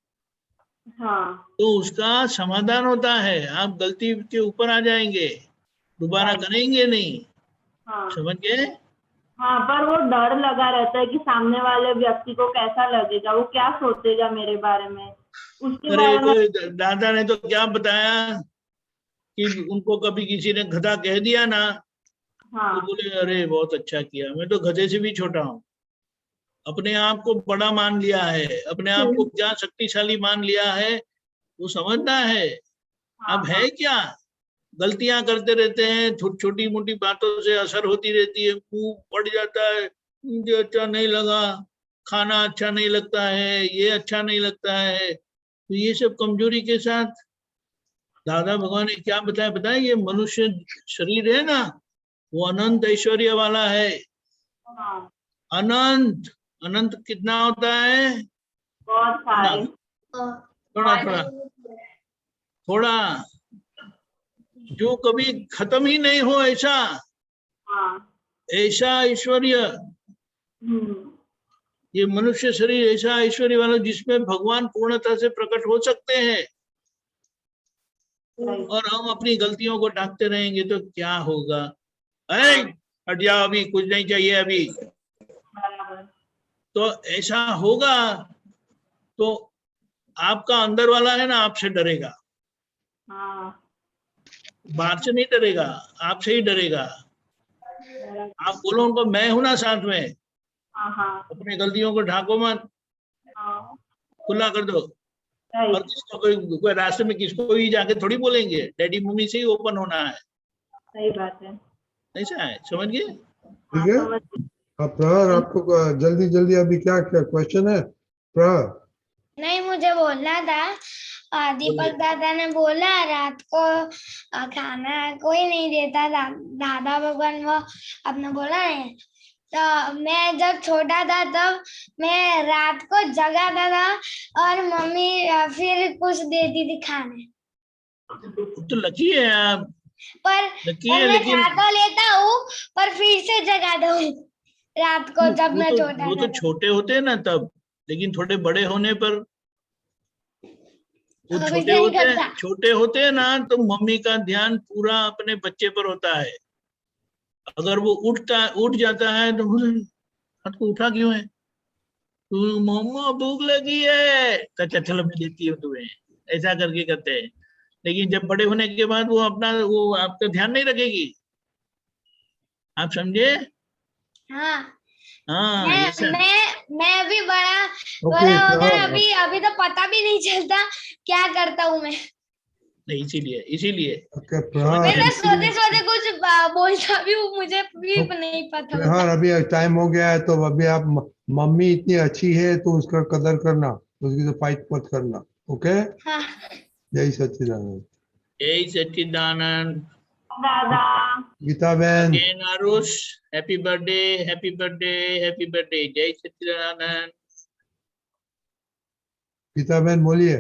हाँ, तो उसका समाधान होता है, आप गलती के ऊपर आ जाएंगे, दोबारा करेंगे नहीं। हाँ। समझ गए? हाँ, पर वो डर लगा रहता है कि सामने वाले व्यक्ति को कैसा लगेगा, वो क्या सोचेगा मेरे बारे में, उसके अरे बारे में। तो दादा ने तो क्या बताया कि उनको कभी किसी ने गधा कह दिया ना, हाँ, तो बोले अरे बहुत अच्छा किया, मैं तो गधे से भी छोटा हूँ। अपने आप को बड़ा मान लिया है, अपने आप को क्या शक्तिशाली मान लिया है, वो समझना है। अब है क्या, गलतियां करते रहते हैं, छोटी मोटी बातों से असर होती रहती है, मुंह पड़ जाता है, मुझे अच्छा नहीं लगा, खाना अच्छा नहीं लगता है, ये अच्छा नहीं लगता है, तो ये सब कमजोरी के साथ दादा भगवान ने क्या बताया पता है? ये मनुष्य शरीर है ना, वो अनंत ऐश्वर्य वाला है। हाँ, अनंत, अनंत कितना होता है? बहुत सारे। थोड़ा थोड़ा थोड़ा, जो कभी खत्म ही नहीं हो ऐसा, हाँ। ऐसा ऐश्वर्य। ये मनुष्य शरीर ऐसा ऐश्वर्य वाला जिसमें भगवान पूर्णता से प्रकट हो सकते हैं, और हम अपनी गलतियों को ढांकते रहेंगे तो क्या होगा? हट जाओ, अभी कुछ नहीं चाहिए अभी, तो ऐसा होगा तो आपका अंदर वाला है ना आपसे डरेगा, बाहर से नहीं डरेगा, आपसे ही डरेगा। आप बोलो उनको मैं हूं ना साथ में, अपनी गलतियों को ढांको मत, खुला कर दो। और किसको कोई रास्ते में किसको ही जाके थोड़ी बोलेंगे, डैडी मम्मी से ही ओपन होना है। सही बात है। ऐसा है, समझ गए? ठीक है। अब प्रहर आपको जल्दी जल्दी अभी क्या क्या क्वेश्चन है प्रहर? नहीं, मुझे बोलना था, दीपक दादा ने बोला रात को खाना कोई नहीं देता, दादा भगवान वो आपने बोला है। तो मैं जब छोटा था तब मैं रात को जगाता था और मम्मी फिर कुछ देती थी खाने। तो लकी है आप, पर लकी है, मैं लेकिन खा तो लेता हूँ पर फिर से जगाता हूँ रात को जब मैं छोटा वो था। तो छोटे होते हैं ना तब, लेकिन थोड़े बड़े होने पर वो छोटे होते हैं ना, तो मम्मी का ध्यान पूरा अपने बच्चे पर होता है। अगर वो उठ जाता है तो हाथ को उठा क्यों है, तो मम्मा भूख लगी है, तो चलो मैं देती हूँ तुम्हें, ऐसा करके करते हैं। लेकिन जब बड़े होने के बाद वो आपका ध्यान नहीं रखेगी। आप समझे? हाँ, हाँ, मैं अभी बड़ा ओके हो गया, अभी तो पता भी नहीं चलता क्या करता हूँ मैं। नहीं, इसीलिए इसीलिए ओके प्रहार मैं ना सोते सोते कुछ बोलता भी हूँ, मुझे भी नहीं पता प्रहार होता। अभी टाइम हो गया है, तो अभी आप मम्मी इतनी अच्छी है तो उसका कदर करना, उसकी तो फाइट मत करना। ओके, हाँ। जय सच्चिदानंद। जय सच्चिदानंद। दादा गीता बहन, again Aarush, happy birthday, happy birthday, happy birthday. जय सच्चिदानंद। गीता बहन बोलिए।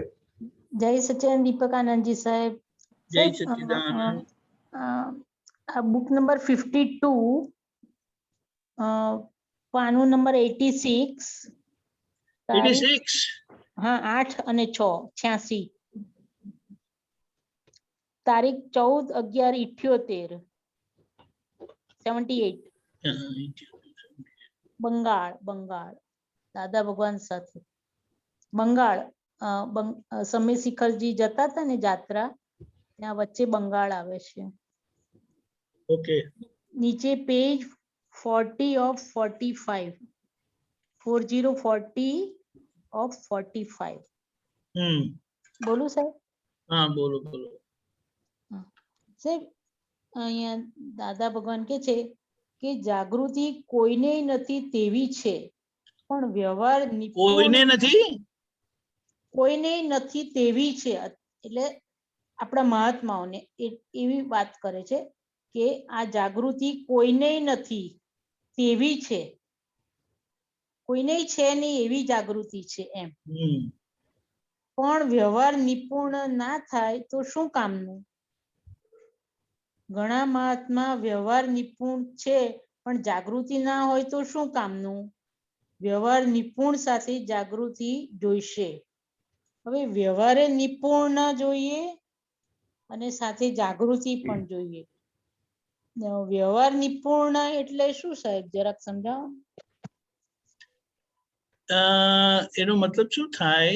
जय सच्चिदानंद दीपक आनंद जी साहब। जय साहब सच्चिदानंद। बुक नंबर 52 पानु नंबर 86 तारीख 86। हाँ 8 અને 6 86 તારીખ 14/11/78 78 બંગાળ બંગાળ દાદા ભગવાન સાથે બંગાળ સમી શિખરજી જતા હતા ને જાત્રા ત્યાં વચ્ચે બંગાળ આવે છે. ओके। નીચે પેજ 40 of 45 4040 of 45 બોલું સાહેબ? हाँ बोलो बोलो। સાહેબ અહીંયા દાદા ભગવાન કે છે કે જાગૃતિ કોઈને નથી તેવી છે પણ વ્યવહાર કોઈને નથી, કોઈને નથી તેવી છે. એટલે આપણા મહાત્માઓને એવી વાત કરે છે કે આ જાગૃતિ કોઈને નથી તેવી છે, કોઈને છે નહીં એવી જાગૃતિ છે એમ. પણ વ્યવહાર નિપુણ ના થાય તો શું કામનું? ઘણા મહાત્મા વ્યવહાર નિપુણ છે પણ જાગૃતિ ના હોય તો શું કામનું? વ્યવહાર નિપુણ સાથે જાગૃતિ જોઈશે. હવે વ્યવહારે નિપુણ ના જોઈએ અને સાથે જાગૃતિ પણ જોઈએ. વ્યવહાર નિપુણ એટલે શું સાહેબ જરાક સમજાવો. એનો મતલબ શું થાય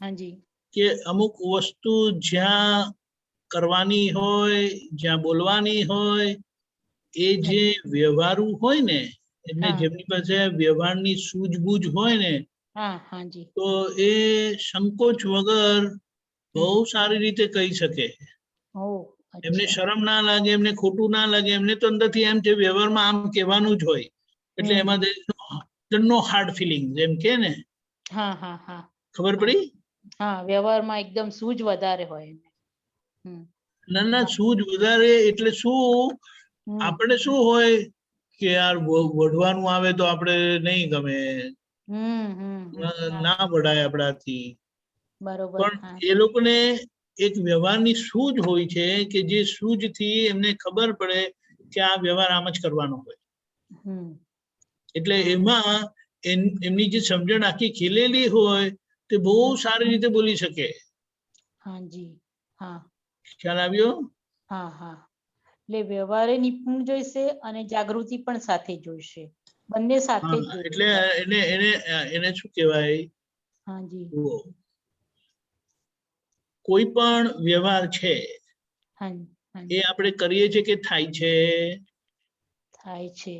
હાજી કે અમુક વસ્તુ જ્યાં કરવાની હોય, જ્યાં બોલવાની હોય, એ જે વ્યવહારુ હોય ને, એટલે જેમની પાસે વ્યવહારની સૂઝબૂઝ હોય ને, તો એ સંકોચ વગર બહુ સારી રીતે કહી શકે. એમને શરમ ના લાગે, એમને ખોટું ના લાગે, એમને તો અંદરથી એમ છે વ્યવહારમાં આમ કહેવાનું જ હોય. એટલે એમાં નો હાર્ડ ફિલિંગ એમ કે ને. ખબર પડી? હા, વ્યવહારમાં એકદમ સૂઝ વધારે હોય. ના ના, સૂઝ વધારે એટલે શું, આપણે શું હોય કે યાર વઢવાનું આવે તો આપણે નહીં ગમે, ના વઢાય આપણાથી. પણ એ લોકોને એક વ્યવહારની સૂઝ હોય છે કે જે સૂઝ થી એમને ખબર પડે કે આ વ્યવહાર આમ જ કરવાનો હોય. એટલે એમાં એમની જે સમજણ આખી ખીલેલી હોય તે બહુ સારી રીતે બોલી શકે. ખ્યાલ આવ્યો? હા હા, એટલે વ્યવહારે નિપુણ જોઈશે અને જાગૃતિ પણ સાથે જોઈશે, બંને સાથે જ. એટલે એને શું કહેવાય, કોઈ પણ વ્યવહાર છે એ આપણે કરીએ છીએ કે થાય છે? થાય છે.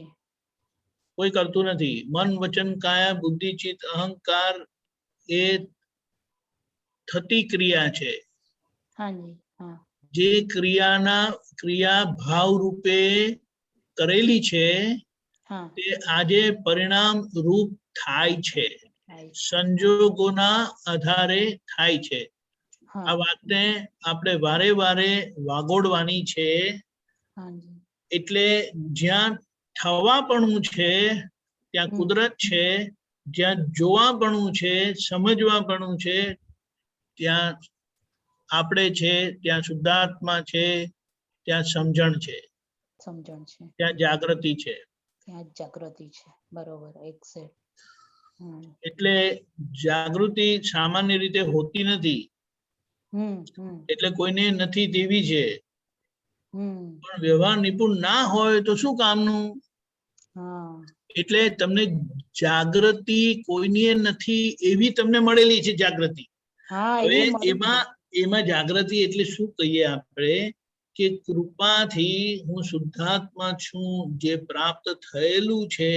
કોઈ કરતું નથી. મન વચન કાયા બુદ્ધિ ચિત્ત અહંકાર એ થતી ક્રિયા છે. જે ક્રિયા ભાવ રૂપે કરેલી છે તે આજે પરિણામ રૂપ થાય છે, સંજોગોના આધારે થાય છે. આ વાતને આપણે વારે વારે વાગોડવાની છે. એટલે જ્યાં થવાપણું છે ત્યાં કુદરત છે, જ્યાં જોવાપણું છે, સમજવાપણું છે, ત્યાં આપણે છે, ત્યાં શુદ્ધાત્મા છે, ત્યાં સમજણ છે, ત્યાં જાગૃતિ છે. જાગૃતિ છે, બરોબર. એટલે જાગૃતિ સામાન્ય રીતે હોતી નથી, એટલે કોઈને નથી તેવી છે. પણ વ્યવહાર નિપુણ ના હોય તો શું કામનું? એટલે તમને જાગૃતિ કોઈની નથી એવી તમને મળેલી છે જાગૃતિ. હવે એમાં જાગૃતિ એટલે શું કહીએ આપણે કે કૃપાથી હું શુદ્ધાત્મા છું, જે પ્રાપ્ત થયેલું છે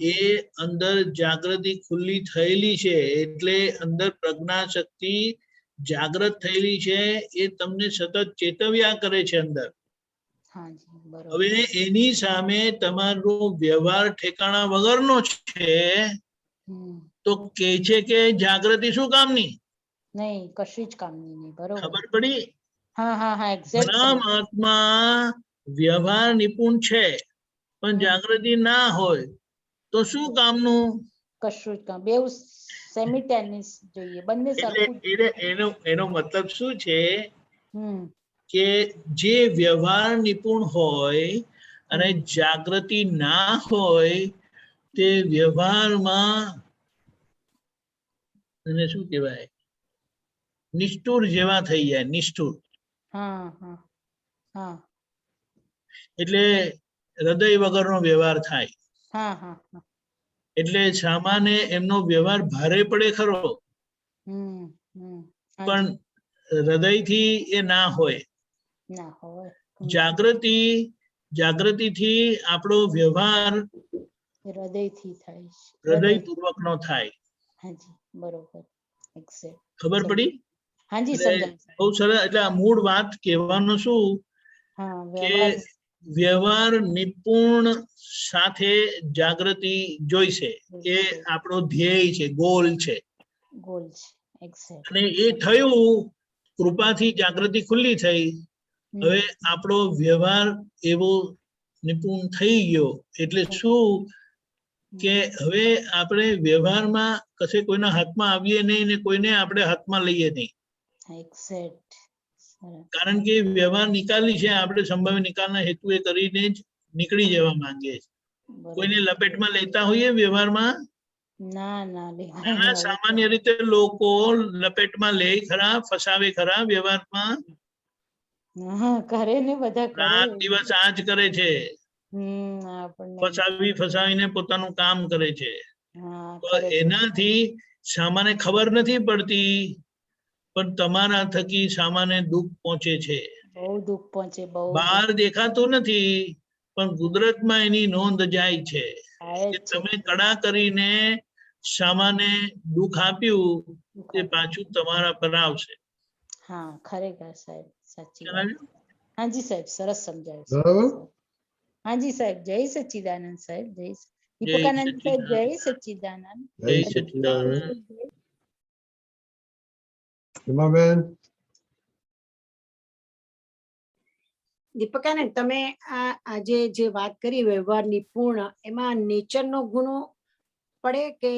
એ અંદર જાગૃતિ ખુલ્લી થયેલી છે. એટલે અંદર પ્રજ્ઞા શક્તિ જાગ્રત થયેલી છે એ તમને સતત ચેતવ્યા કરે છે અંદર. हाँ जी बरोबर હવે એની સામે તમારો વ્યવહાર ઠેકાણા વગરનો છે हम्म, તો કે છે કે જાગૃતિ શું કામની? नहीं कशुं ज कामनी नहीं बरोबर ખબર પડી? हाँ हाँ हाँ एग्जेक्ट ઘણા મહાત્મા વ્યવહાર નિપુણ છે પણ જાગૃતિ ના હોય તો શું કામનું? કશું જ કામ બેઉ સેમિટેનિયસ જોઈએ બંને એટલે સરખું એનો મતલબ શું છે હમ કે જે વ્યવહાર નિપુણ હોય અને જાગૃતિ ના હોય તે વ્યવહારમાં એને શું કહેવાય નિષ્ઠુર જેવા થઈ જાય. નિષ્ઠુર હા હા હા એટલે હૃદય વગરનો વ્યવહાર થાય. હા હા હા એટલે સામાન્ય એમનો વ્યવહાર ભારે પડે ખરો હમ હમ હા પણ હૃદયથી એ ના હોય. ના હોય જાગૃતિથી આપણો વ્યવહાર હૃદયથી થાય છે. હૃદયપૂર્વક નો થાય. હાજી બરોબર એક્ઝેક્ટ ખબર પડી? હાજી એટલે સમજાય બહુ સરસ. એટલે આ મૂળ વાત કહેવાનું શું હા કે વ્યવહાર વ્યવહાર નિપુણ સાથે જાગૃતિ જોઈશે. એ આપણો ધ્યેય છે, ગોલ છે. ગોલ છે એક્ઝેક્ટ અને એ થયું, કૃપાથી જાગૃતિ ખુલ્લી થઈ. હવે આપણો વ્યવહાર એવો નિપુણ થઈ ગયો એટલે શું કે હવે આપણે વ્યવહારમાં કશે કોઈના હાથમાં આવીએ નહીં ને કોઈને આપણે હાથમાં લઈએ નહીં. એક્ઝેક્ટ કારણ કે વ્યવહાર નિકાલી છે, આપણે સંભાવ્ય નિકાલના હેતુ એ કરીને જ નીકળી જવા માંગીએ છીએ. કોઈને લપેટમાં લેતા હોઈએ વ્યવહારમાં ના ના ઘણા સામાન્ય રીતે લોકો લપેટમાં લે ખરા, ફસાવે ખરા વ્યવહારમાં. હા કરે ને બધા કરે રાત દિવસ આ જ કરે છે. આપણને ફસાવીને પોતાનું કામ કરે છે. હા તો કરે છે. એનાથી સામાન્ય ખબર નથી પડતી પણ તમારા થકી સામાન્ય દુઃખ પહોંચે છે. બહુ દુઃખ પહોંચે બહુ બહાર દેખાતું નથી પણ કુદરતમાં એની નોંધ જાય છે કે છે. તમે કડા કરીને સામાન્ય દુઃખ આપ્યું તે પાછું તમારા પર આવશે. હા ખરેખર સાહેબ સાચી વાત. જણાવ્યું? હાજી સાહેબ સરસ સમજાયું. બરાબર. હાજી સાહેબ જય સચ્ચિદાનંદ સાહેબ જય જય દીપકાનંદ સાહેબ જય સચ્ચિદાનંદ. સચ્ચિદાનંદ જય સચ્ચિદાનંદ. હિમાબેન દીપકાનંદ તમે આજે જે વાત કરી વ્યવહાર નિપુણ એમાં નેચરનો ગુનો પડે કે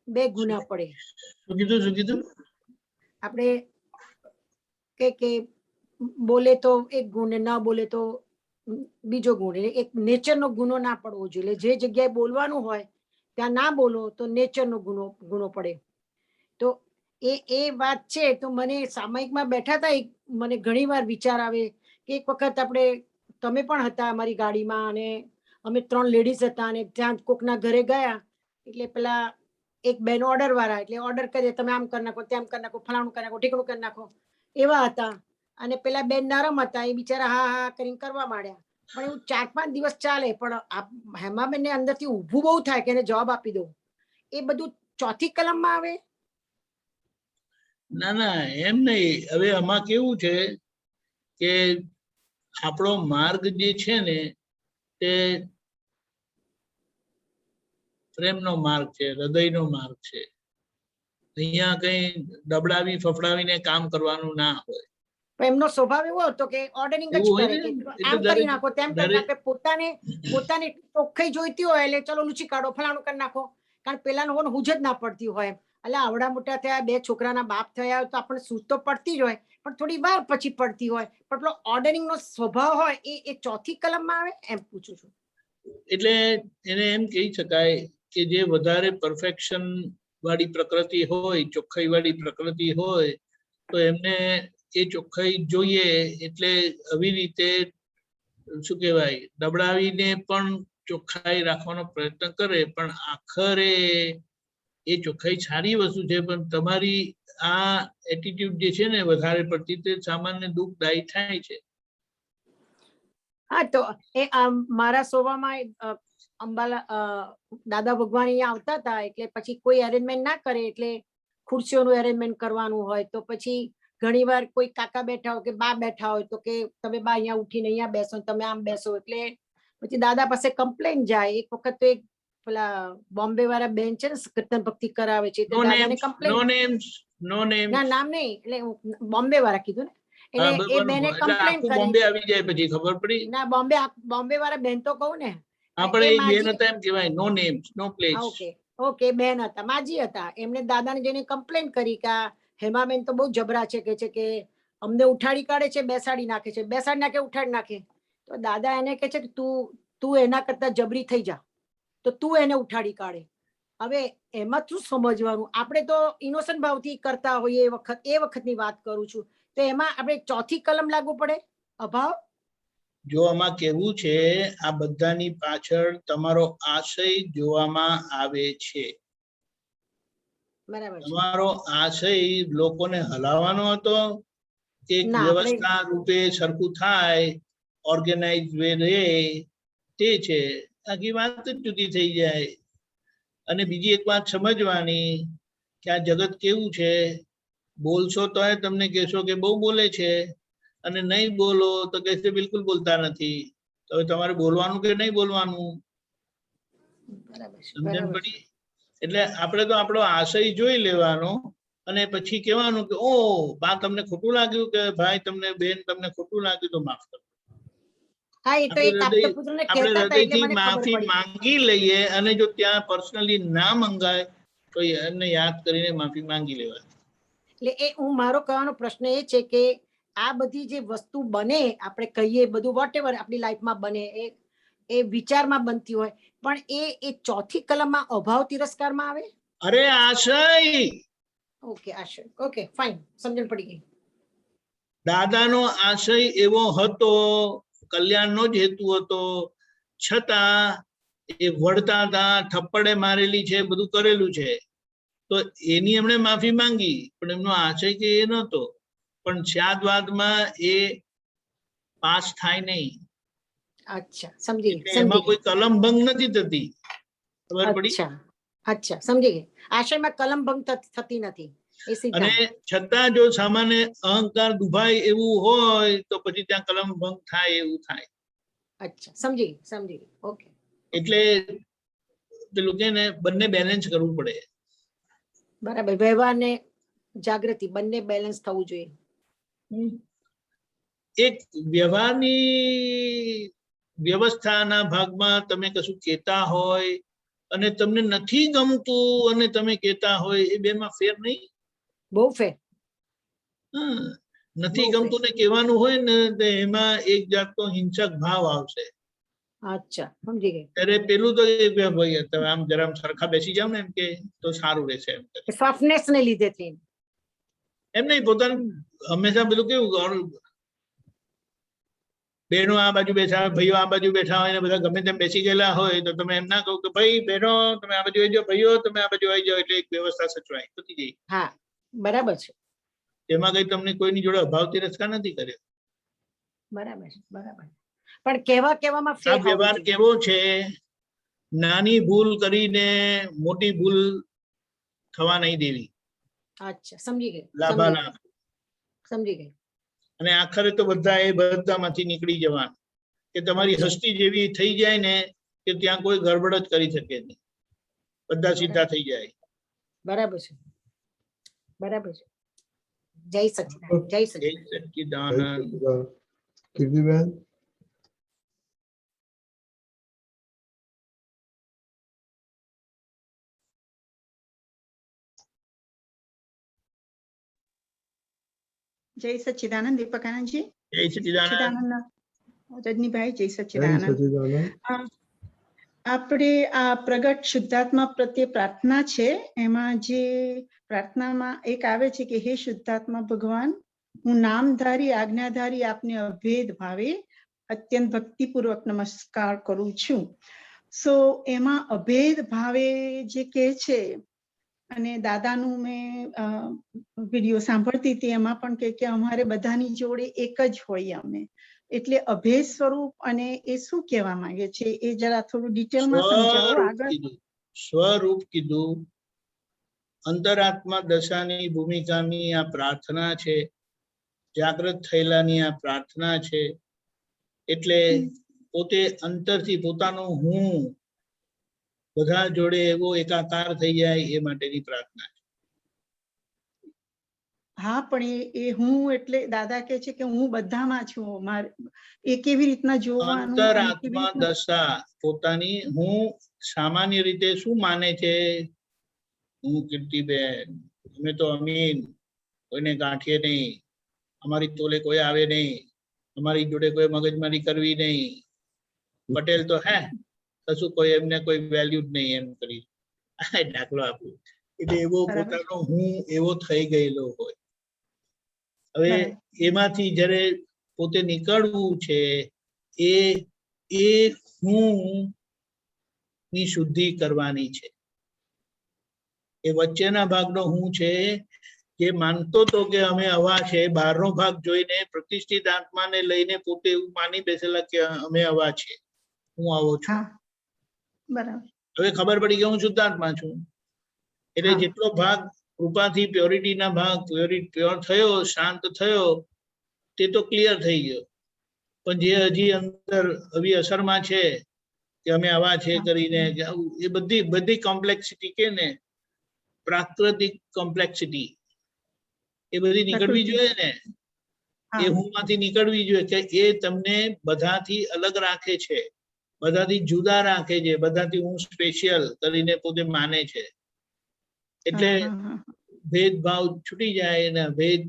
બે ગુના પડે? શું કીધું? આપણે કે બોલે તો એક ગુણ ને ના બોલે તો બીજો ગુણ, એક નેચરનો ગુનો ના પડવો જોઈએ. જે જગ્યાએ બોલવાનું હોય ત્યાં ના બોલો તો નેચરનો ગુનો પડે. તો એ વાત છે. તો મને સામયિકમાં બેઠા હતા, મને ઘણી વાર વિચાર આવે કે એક વખત તમે પણ હતા અમારી ગાડીમાં અને અમે 3 લેડીઝ હતા અને ત્યાં કોકના ઘરે ગયા એટલે પેલા એક બેન ઓર્ડર વાળા, એટલે ઓર્ડર કરીએ તમે આમ કરી નાખો, તેમ કરી નાખો, ફલાણું કરી નાખો, ઠીકણું કરી નાખો એવા હતા. અને પેલા બેન નરમ હતા, એ બિચારા હા હા કરીને કરવા માંડ્યા. પણ એવું 4-5 દિવસ ચાલે પણ હેમાબેનને અંદરથી ઊભું બહુ થાય કે એને જવાબ આપી દઉં. એ બધું ચોથી કલમમાં આવે? ના એમ નહીં. હવે આમાં કેવું છે કે આપણો માર્ગ જે છે ને તે પ્રેમનો માર્ગ છે, હૃદયનો માર્ગ છે. અહીંયા કઈ દબડાવી ફફડાવીને કામ કરવાનું ના હોય. એમનો સ્વભાવ એવો હતો કે ઓર્ડરિંગ જ એવું હોય કરે ને, કે એટલે આમ કરી નાખો, તેમ કરી નાખો. પોતાની ચોખ્ખાઈ જોઈતી હોય એટલે ચલો લૂછી કાઢો, ફલાણું કરી નાખો. કારણ પેલાનો હું જ ના પડતી હોય. એટલે આવડા મોટા થયા, 2 છોકરાના બાપ થયા તો આપણે સૂઝ તો પડતી જ હોય પણ થોડી વાર પછી પડતી હોય. પણ પેલો ઓર્ડરિંગ નો સ્વભાવ હોય એ ચોથી કલમમાં આવે એમ પૂછું છું. એટલે એને એમ કહી શકાય કે જે વધારે પરફેક્શન વાળી પ્રકૃતિ હોય, ચોખ્ખાઈ વાળી પ્રકૃતિ હોય તો એમને એ ચોખ્ખાઈ જોઈએ એટલે આવી રીતે શું કહેવાય દબડાવીને પણ ચોખ્ખાઈ રાખવાનો પ્રયત્ન કરે. પણ આખરે એ ચોખ્ખાઈ સારી વસ્તુ છે પણ તમારી આ એટીટ્યુડ જે છે ને વધારે પડતી તે સામાન્ય દુઃખદાયી થાય છે. હા તો એ મારા સોવામાં અંબાલા દાદા ભગવાન અહીંયા આવતા હતા એટલે પછી કોઈ અરેન્જમેન્ટ ના કરે એટલે ખુરશીઓનું એરેન્જમેન્ટ કરવાનું હોય તો પછી ઘણીવાર કોઈ કાકા બેઠા હોય કે બા બેઠા હોય તો કે તમે બા અહીંયા ઉઠીને અહીંયા બેસો, તમે આમ બેસો, એટલે પછી દાદા પાસે કમ્પ્લેન જાય. એક વખત તો એક પેલા બોમ્બે વાળા બેન છે ને કીર્તન ભક્તિ કરાવે છે, નો દાદાને નેમ્સ, કમ્પ્લેન, નો નેમ્સ, નો નેમ્સ. ના નામ નહીં, એટલે બોમ્બે વાળા કીધું ને, હા, એટલે એ બરોબર. બેને એટલે કમ્પ્લેન આખું કરી. બોમ્બે આવી જાય પછી ખબર પડી. ના બોમ્બે વાળા બેન તો કહું ને, આપણે એ એક બેન માજી, હતા એમ કહેવાય, નો નેમ્સ, નો પ્લેસ. ઓકે બેન હતા, માજી હતા, એમને દાદાને જઈને કમ્પ્લેન કરી કે આ હેમાબેન તો બહુ જબરા છે કે અમને ઉઠાડી કાઢે છે, બેસાડી નાખે છે, બેસાડી નાખે, ઉઠાડી નાખે. તો દાદા એને કહે છે કે તું એના કરતા જબરી થઈ જા, તો તું એને ઉઠાડી કાઢે. હવે એમાં શું સમજવાનું, આપણે તો ઇનોસન્ટ ભાવથી કરતા હોઈએ એ વખતની વાત કરું છું, તો એમાં આપણે ચોથી કલમ લાગુ પડે, અભાવ. જો આમાં કેવું છે, આ બધાની પાછળ તમારો આશય જોવામાં આવે છે. બરાબર છે. તમારો આશય લોકોને હલાવવાનો હતો, એક ના, વ્યવસ્થા રૂપે સરખું થાય, ઓર્ગેનાઇઝ વે રહે, તે છે. આખી વાત જ જુદી થઈ જાય. અને બીજી એક વાત સમજવાની કે આ જગત કેવું છે, બોલશો તો તમને કહેશો કે બહુ બોલે છે, અને નહીં બોલો તો કહેશે બિલકુલ બોલતા નથી. તો હવે તમારે બોલવાનું કે નહીં બોલવાનું, સમજણ પડી? એટલે આપણે તો આપણો આશય જોઈ લેવાનો અને પછી કહેવાનું કે ઓ બા તમને ખોટું લાગ્યું, કે ભાઈ તમને બેન તમને ખોટું લાગ્યું તો માફ કરો. આપણે હૃદયથી માફી માંગી લઈએ, અને જો ત્યાં પર્સનલી ના મંગાય તો એને યાદ કરીને માફી માંગી લેવાની. એટલે એ મારો કહેવાનો પ્રશ્ન એ છે કે આ બધી જે વસ્તુ બને, આપણે કહીએ બધું વોટેવર આપણી લાઈફમાં બને, એ વિચારમાં બનતી હોય, પણ એ ચોથી કલમમાં અભાવ તિરસ્કારમાં આવે. અરે આશય. ઓકે, આશય. ઓકે, ફાઇન, સમજણ પડી ગઈ. દાદાનો આશય એવો હતો, કલ્યાણનો જ હેતુ હતો, છતાં એ વળતા હતા, થપ્પડે મારેલી છે, બધું કરેલું છે, તો એની એમણે માફી માંગી, પણ એમનો આશય કે એ નહોતો. પણ સ્યાદવાદમાં એ પાસ થાય નહીં. અચ્છા, સમજી ગઈ. એમાં કોઈ કલમ ભંગ નથી થતી, ખબર પડી? અચ્છા, સમજી ગઈ. આશયમાં કલમ ભંગ થતી નથી. અને છતાં જો સામાન્ય અહંકાર દુભાય એવું હોય તો પછી ત્યાં કલમ ભંગ થાય એવું થાય. અચ્છા, સમજી ગઈ. ઓકે. એટલે પેલું કે ને બંને બેલેન્સ કરવું પડે. બરાબર, વ્યવહાર ને જાગૃતિ બંને બેલેન્સ થવું જોઈએ. એક વ્યવહારની વ્યવસ્થાના ભાગમાં તમે કશું કહેતા હોય અને તમને નથી ગમતું અને તમે કહેતા હોય, એ બેમાં ફેર નહીં. બહુ ફેર. નથી ગમતું ને કહેવાનું હોય ને તો એમાં એક જાતનો હિંસક ભાવ આવશે. અચ્છા, સમજી ગઈ. ત્યારે પેલું તો ભાઈ તમે આમ જરા સરખા બેસી જાવ ને એમ કે તો સારું રહેશે, એમ સોફ્ટનેસ ને લીધે થી એમ નહીં. પોતાનું હંમેશા પેલું કેવું, બહેનો આ બાજુ બેઠા હોય, ભાઈઓ આ બાજુ બેઠા હોય, ને બધા ગમે તેમ બેસી ગયેલા હોય, તો તમે એમ ના કહો કે ભાઈ બહેનો તમે આ બાજુ આવી જાઓ, ભાઈઓ તમે આ બાજુ આવી જાઓ, એટલે એક વ્યવસ્થા સચવાય થતી ગઈ. હા, બરાબર છે. એમાં કઈ તમને કોઈની જોડે અભાવ તિરસ્કાર નથી કર્યો. બરાબર. પણ કહેવામાં આ વ્યવહાર કેવો છે, નાની ભૂલ કરીને મોટી ભૂલ થવા નહીં દેવી. અચ્છા, સમજી ગઈ. લાભાલાભ. સમજી ગઈ. અને આખરે તો બધામાંથી નીકળી જવાનું, કે તમારી હસ્તી જેવી થઈ જાય ને કે ત્યાં કોઈ ગડબડ જ કરી શકે નહીં, બધા સીધા થઈ જાય. બરાબર છે. જય સચ્ચિદાનંદ. કીર્તિબેન. જય સચ્ચિદાનંદ. દીપકાનંદજી. જય સચ્ચિદાનંદ. રજનીભાઈ, જય સચ્ચિદાનંદ. આપણે આ પ્રગટ શુદ્ધાત્મા પ્રત્યે પ્રાર્થના છે, એમાં જે પ્રાર્થનામાં એક આવે છે કે હે શુદ્ધાત્મા ભગવાન, હું નામધારી આજ્ઞાધારી આપને અભેદ ભાવે અત્યંત ભક્તિપૂર્વક નમસ્કાર કરું છું. સો એમાં અભેદ ભાવે જે કે છે, અને દાદાનું મેં વિડીયો સાંભળતી હતી, એમાં પણ કે અમારે બધાની જોડે એક જ હોય અમે, એટલે અભેદ સ્વરૂપ, અને એ શું કહેવા માંગે છે એ જરા થોડું ડિટેલમાં સમજાવો આગળ. સ્વરૂપ કીધું, અંતરાત્મા દશાની ભૂમિકાની આ પ્રાર્થના છે, જાગૃત થયેલાની આ પ્રાર્થના છે. એટલે પોતે અંતરથી પોતાનો હું બધા જોડે એવો એકાકાર થઈ જાય એ માટેની પ્રાર્થના છે. હા, પણ એ હું એટલે દાદા કહે છે કે હું બધામાં છું. મારે એ કેવી રીતના જોવાનું અને કેવી અંતરાત્મા રીતના દશા પોતાની હું સામાન્ય રીતે શું માને છે, હું કીર્તિબેન, અમે તો અમીન, કોઈને ગાંઠીએ નહીં, અમારી તોલે કોઈ આવે નહીં, અમારી જોડે કોઈ મગજમારી કરવી નહીં, પટેલ તો હે કશું કોઈ એમને કોઈ વેલ્યુ જ નહીં, એમ કરી દાખલો આપું. એટલે એવો પોતાનો હું એવો થઈ ગયેલો હોય. હવે એમાંથી જ્યારે પોતે નીકળવું છે, એ હું ની શુદ્ધિ કરવાની છે. એ વચ્ચેના ભાગનો હું છે જે માનતો તો કે અમે આવા છે, બહારનો ભાગ જોઈને પ્રતિષ્ઠિત આત્માને લઈને પોતે એવું માની બેસેલા કે અમે આવા છે, હું આવો છું. બરાબર. હવે ખબર પડી કે હું શુદ્ધાત્મા છું. એટલે જેટલો ભાગ કૃપાથી પ્યોરિટીના ભાગ પ્યોર થયો, શાંત થયો, તે તો ક્લિયર થઈ ગયો. પણ જે હજી અંદર આવી અસરમાં છે કે અમે આવા છે કરીને, એ બધી કોમ્પ્લેક્સિટી કે ને પ્રાકૃતિક કોમ્પ્લેક્સિટી એ બધી નીકળવી જોઈએ ને. એ હું માંથી નીકળવી જોઈએ કે એ તમને બધાથી અલગ રાખે છે, બધાથી જુદા રાખે છે, બધાથી હું સ્પેશિયલ કરીને પોતે માને છે. એટલે ભેદભાવ છૂટી જાય અને અભેદ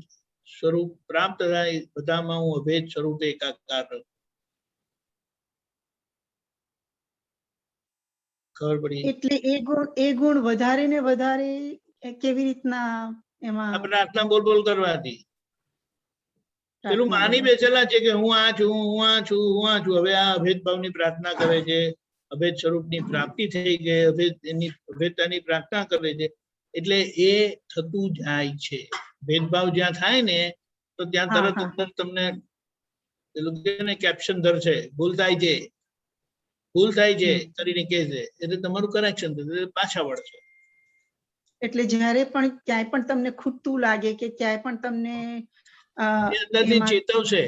સ્વરૂપ પ્રાપ્ત થાય. બધામાં હું અભેદ સ્વરૂપે એકાકાર રહું. ખબર પડી? એટલે એ ગુણ વધારે ને વધારે કેવી રીતના એમાં પ્રાર્થના બોલ બોલ કરવાથી પેલું માની બેસેલા છે કે હું આ છું, હું આ છું, હું આ છું. હવે આ અભેદભાવની પ્રાર્થના કરે છે, અભેદ સ્વરૂપની પ્રાપ્તિ થઈ ગઈ, અભેદતાની પ્રાર્થના કરે છે. એટલે એ થતું જાય છે. ભેદભાવ જ્યાં થાય ને તો ત્યાં તરત અંદર તમને પેલું કે ને કેપ્શન ધરશે, ભૂલ થાય છે, ભૂલ થાય છે કરીને કહે છે. એટલે તમારું કરેક્શન થશે, પાછા વળશે. એટલે જ્યારે પણ ક્યાંય પણ તમને ખૂટતું લાગે કે ક્યાંય પણ તમને અંદરથી ચેતવશે.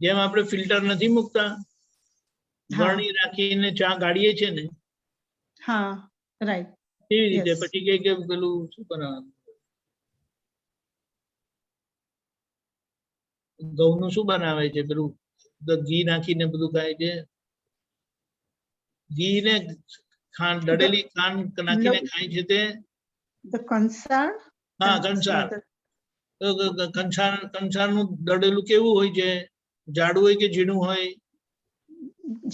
જેમ આપણે ફિલ્ટર નથી મૂકતા, ગરણી રાખીને ચા ગાળીએ છે ને, હા રાઈટ, એવી રીતે પછી કે પેલું શું બનાવવાનું, ઘઉંનું શું બનાવે છે પેલું ઘી નાખીને બધું ખાય છે, ઘી ને ખાંડ, દળેલી ખાંડ નાખીને ખાય છે તે કંસાર. હા, કંસાર. કંસારનું દળેલું કેવું હોય છે? જાડું હોય કે ઝીણું હોય?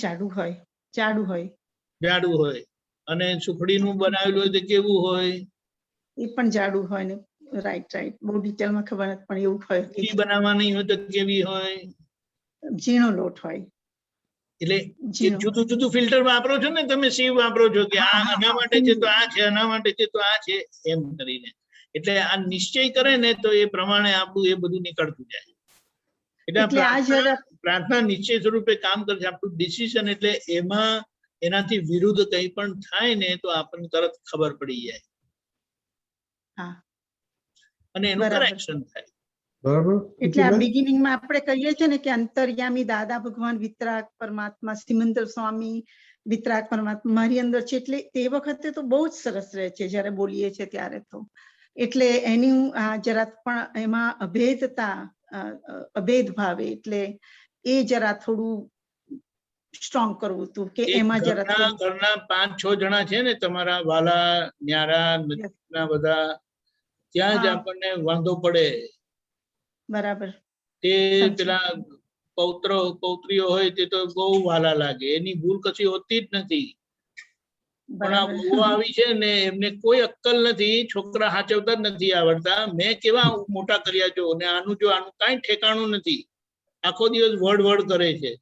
જાડું હોય. જાડું હોય. જાડું હોય. અને સુખડીનું બનાવેલું હોય તો કેવું હોય? એ પણ જાડું હોય ને. રાઈટ રાઈટ, બહુ ડિટેલમાં ખબર નથી પણ એવું હોય. ઘી બનાવવાની હોય તો કેવી હોય? ઝીણો લોટ હોય. એટલે જુદું જુદું ફિલ્ટર વાપરો છો ને તમે, સીવ વાપરો છો કે આ આના માટે છે તો આ છે, આના માટે છે તો આ છે, એમ કરીને. એટલે આ નિશ્ચય કરે ને તો એ પ્રમાણે આપણું એ બધું નીકળતું જાય. એટલે પ્રાર્થના નિશ્ચય સ્વરૂપે કામ કરે છે. આપણું ડિસિઝન એટલે એમાં એનાથી વિરુદ્ધ કંઈ પણ થાય ને તો આપણને તરત ખબર પડી જાય અને એનું કરેક્શન થાય. બરાબર. એટલે આ બિગિનિંગમાં આપણે કહીએ છીએ ને કે અંતર્યામી દાદા ભગવાન, વિતરાગ પરમાત્મા, શ્રીમંદર સ્વામી વિતરાગ પરમાત્મા મારી અંદર છે. એટલે તે વખતે તો બહુ જ સરસ રહે છે જયારે બોલીએ છીએ ત્યારે તો. એટલે એની જરા પણ એમાં અભેદતા, અભેદ ભાવે, એટલે એ જરા થોડું સ્ટ્રોંગ કરવું હતું કે એમાં જરા ઘરના 5-6 જણા છે ને તમારા વાલા ન્યારા નજીકના બધા, ત્યાં જ આપણને વાંધો પડે. બરાબર. તે પેલા પૌત્રીઓ હોય તે તો બહુ વાલા લાગે, એની ભૂલ કશી હોતી જ નથી. પણ આ બહુ આવી છે ને એમને કોઈ અક્કલ નથી, છોકરા હાચવતા જ નથી આવડતા. મેં કેવા મોટા કર્યા છો ને આનું કાંઈ ઠેકાણું નથી, આખો દિવસ વડ કરે છે.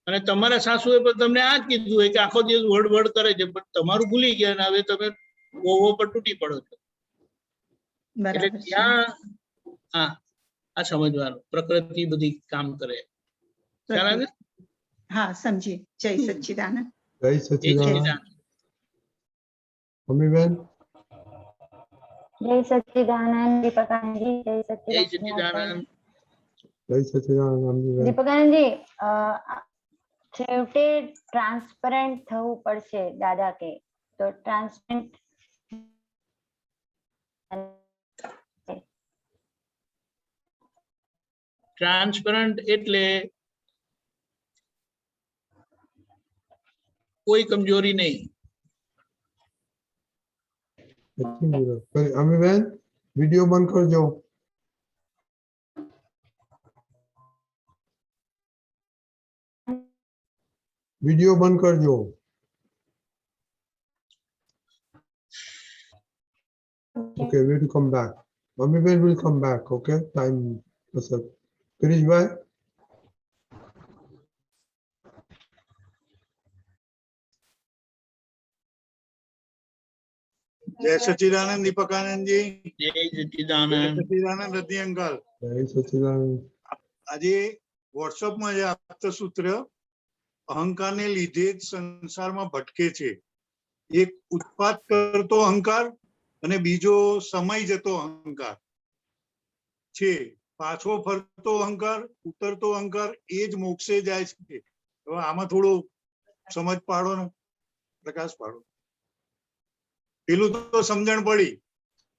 અને તમારા સાસુએ પણ તમને આ જ કીધું હોય કે આખો દિવસ વડ કરે છે, પણ તમારું ભૂલી ગયા ને હવે તમે વહુ પર તૂટી પડો છો. એટલે ત્યાં આ સમજવાનું પ્રકૃતિ બધી કામ કરે. ખ્યાલ આવે? હા, સમજી. જય સચ્ચિદાનંદ. જય સચ્ચિદાનંદ. અમીબેન જય સચ્ચિદાનંદ દીપકાનંદજી, જય જય સચ્ચિદાનંદ. સચ્ચિદાનંદ. જય સચિદાનંદ અમીબેન. દીપકાનંદજી, છેવટે ટ્રાન્સપરન્ટ થવું પડશે દાદા કે, તો ટ્રાન્સપરન્ટ ટ્રાન્સપરન્ટ એટલે કોઈ કમજોરી નહીં. અમીબેન વિડિયો બંધ કરજો. વિડિયો બંધ કરજો. Okay, we will come back. Amibel will come back. Okay, time. Kirishbhai. जय सच्चिदानंद दीपकानंद जी. જય સચ્ચિદાનંદ. સચ્चिदानंद रति अंकल. જય સચ્ચિદાનંદ. આજે વોટ્સઅપ માં જે આપતા સૂત્ર અહંકારને લીધે જ સંસારમાં ભટકે છે. એક ઉત્પાદ કરતો અહંકાર અને બીજો સમય જતો અહંકાર છે. પાછો ફરતો અહંકાર, ઉતરતો અહંકાર એ જ મોક્ષે જાય છે. હવે આમાં થોડું સમજ પાડો ને, પ્રકાશ પાડો. પેલું તો સમજણ પડી,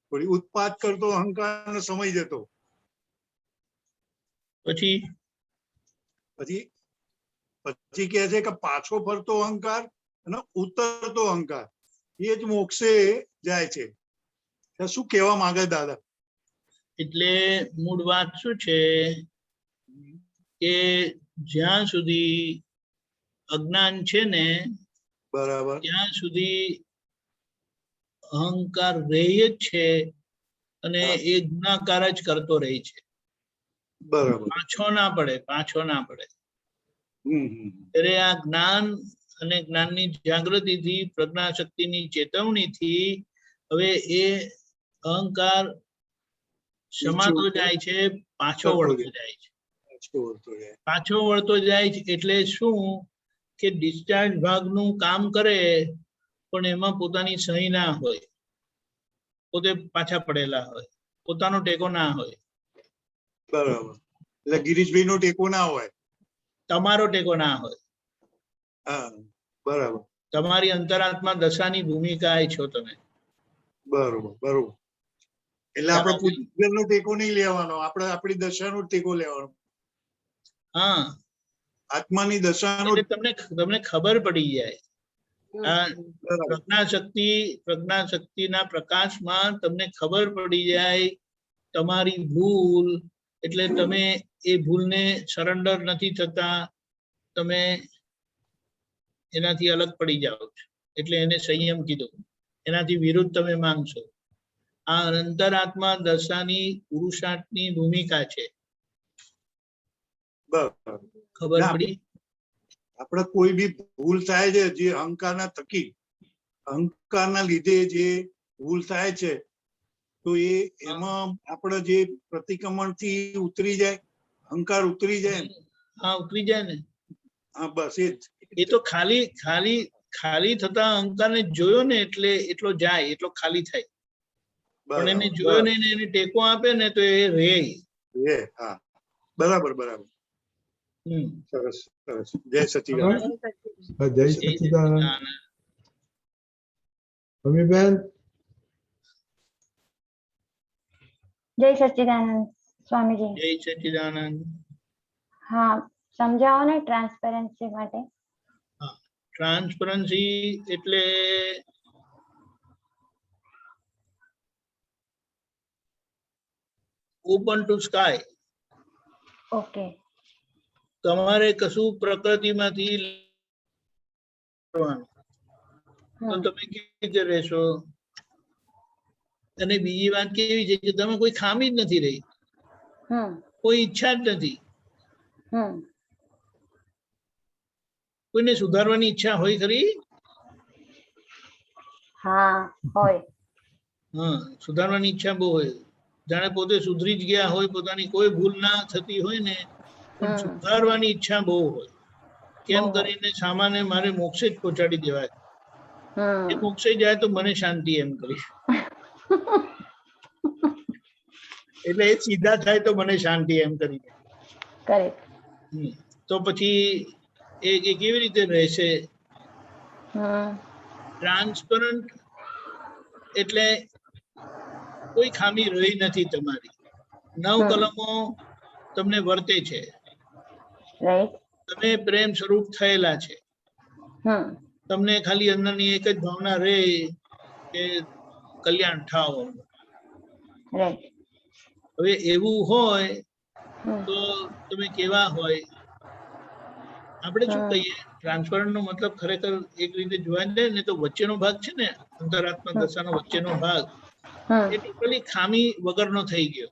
થોડી ઉત્પાદ કરતો અહંકાર ને સમય જતો. પછી પછી કહે છે કે પાછો ફરતો અહંકાર અને ઉતરતો અહંકાર એ જ મોક્ષે જાય છે. શું કહેવા માંગે દાદા? એટલે મૂળ વાત શું છે કે જ્યાં સુધી અજ્ઞાન છે ને, બરાબર, ત્યાં સુધી અહંકાર રહે જ છે અને એ ગુણાકાર જ કરતો રહે છે. બરાબર, પાછો ના પડે. ત્યારે આ જ્ઞાન અને જ્ઞાનની જાગૃતિથી, પ્રજ્ઞા શક્તિની ચેતવણીથી હવે એ અહંકાર સમાતો જાય છે, પાછો વળતો જાય છે. પાછો વળતો જાય છે એટલે શું કે ડિસ્ચાર્જ ભાગનું કામ કરે પણ એમાં પોતાની સહી ના હોય, પોતે પાછા પડેલા હોય, પોતાનો ટેકો ના હોય. બરાબર. એટલે ગિરીશભાઈ નો ટેકો ના હોય, તમારો ટેકો ના હોય. હા, બરાબર. તમારી અંતરાત્મા દશાની ભૂમિકા છો તમે. બરોબર, બરોબર. એટલે આપણે પૂજ્ય નો ટેકો નહીં લેવાનો, આપણે આપણી દશાનો ટેકો લેવાનો. હા, આત્માની દશાનો. તમને ખબર પડી જાય. પ્રજ્ઞા શક્તિના પ્રકાશમાં તમને ખબર પડી જાય તમારી ભૂલ. એટલે તમે એ ભૂલને સરેન્ડર નથી થતા, તમે એનાથી અલગ પડી જાઓ છો. એટલે એને સંયમ કીધો. એનાથી વિરુદ્ધ તમે માંગશો. આ અંતરાત્મા દશાની પુરુષાર્થની ભૂમિકા છે. ખબર પડી? આપણે કોઈ બી ભૂલ થાય છે, જે અહંકારના થકી, અહંકારના લીધે જે ભૂલ થાય છે, તો એમાં આપણે જે પ્રતિક્રમણ થી ઉતરી જાય, અહંકાર ઉતરી જાય. હા, ઉતરી જાય ને. હા, બસ એ તો ખાલી થતા અહંકાર ને જોયો ને એટલે એટલો જાય, એટલો ખાલી થાય. પણ એને જોયો ને એને ટેકો આપે ને તો એ રે. હા, બરાબર, બરાબર. સરસ, સરસ. જય સચ્ચિદાનંદ. જય સચ્ચિદાનંદ. અમીબેન. જય સચ્ચિદાનંદ સ્વામીજી. જય સચ્ચિદાનંદ. હા, સમજાવો ને ટ્રાન્સપેરન્સી માટે. ટ્રાન્સપરન્સી એટલે ઓપન ટુ સ્કાય. ઓકે. તમારે કશું પ્રકૃતિમાંથી તો તમે કેવી રીતે રહેશો? અને બીજી વાત કેવી છે કે તમે કોઈ ખામી જ નથી રહી, કોઈ ઈચ્છા જ નથી. કોઈને સુધારવાની ઈચ્છા હોય ખરી? હા, હોય. હા, સુધારવાની ઈચ્છા બહુ હોય. જાણે પોતે સુધરી જ ગયા હોય, પોતાની કોઈ ભૂલ ના થતી હોય ને, પણ સુધારવાની ઈચ્છા બહુ હોય. કેમ કરીને સામાન્ય મારે મોક્ષે જ પહોંચાડી દેવાય. એ મોક્ષે જાય તો મને શાંતિ એમ કરી, એટલે એ સીધા થાય તો મને શાંતિ એમ કરી. તો પછી એ કેવી રીતે રહેશે? ટ્રાન્સપરન્ટ એટલે કોઈ ખામી રહી નથી તમારી. 9 કલમો તમને વર્તે છે, તમે પ્રેમ સ્વરૂપ થયેલા છે. તમને ખાલી અંદરની એક જ ભાવના રહે કે કલ્યાણ થાવ. હવે એવું હોય તો તમે કેવા હોય? આપણે શું કહીએ, ટ્રાન્સપરન્ટ નો મતલબ ખરેખર એક રીતે જોવા જાય ને તો વચ્ચેનો ભાગ છે ને, અંતરાત્મા દશાનો વચ્ચેનો ભાગ, એ ટોટલી ખામી વગરનો થઈ ગયો.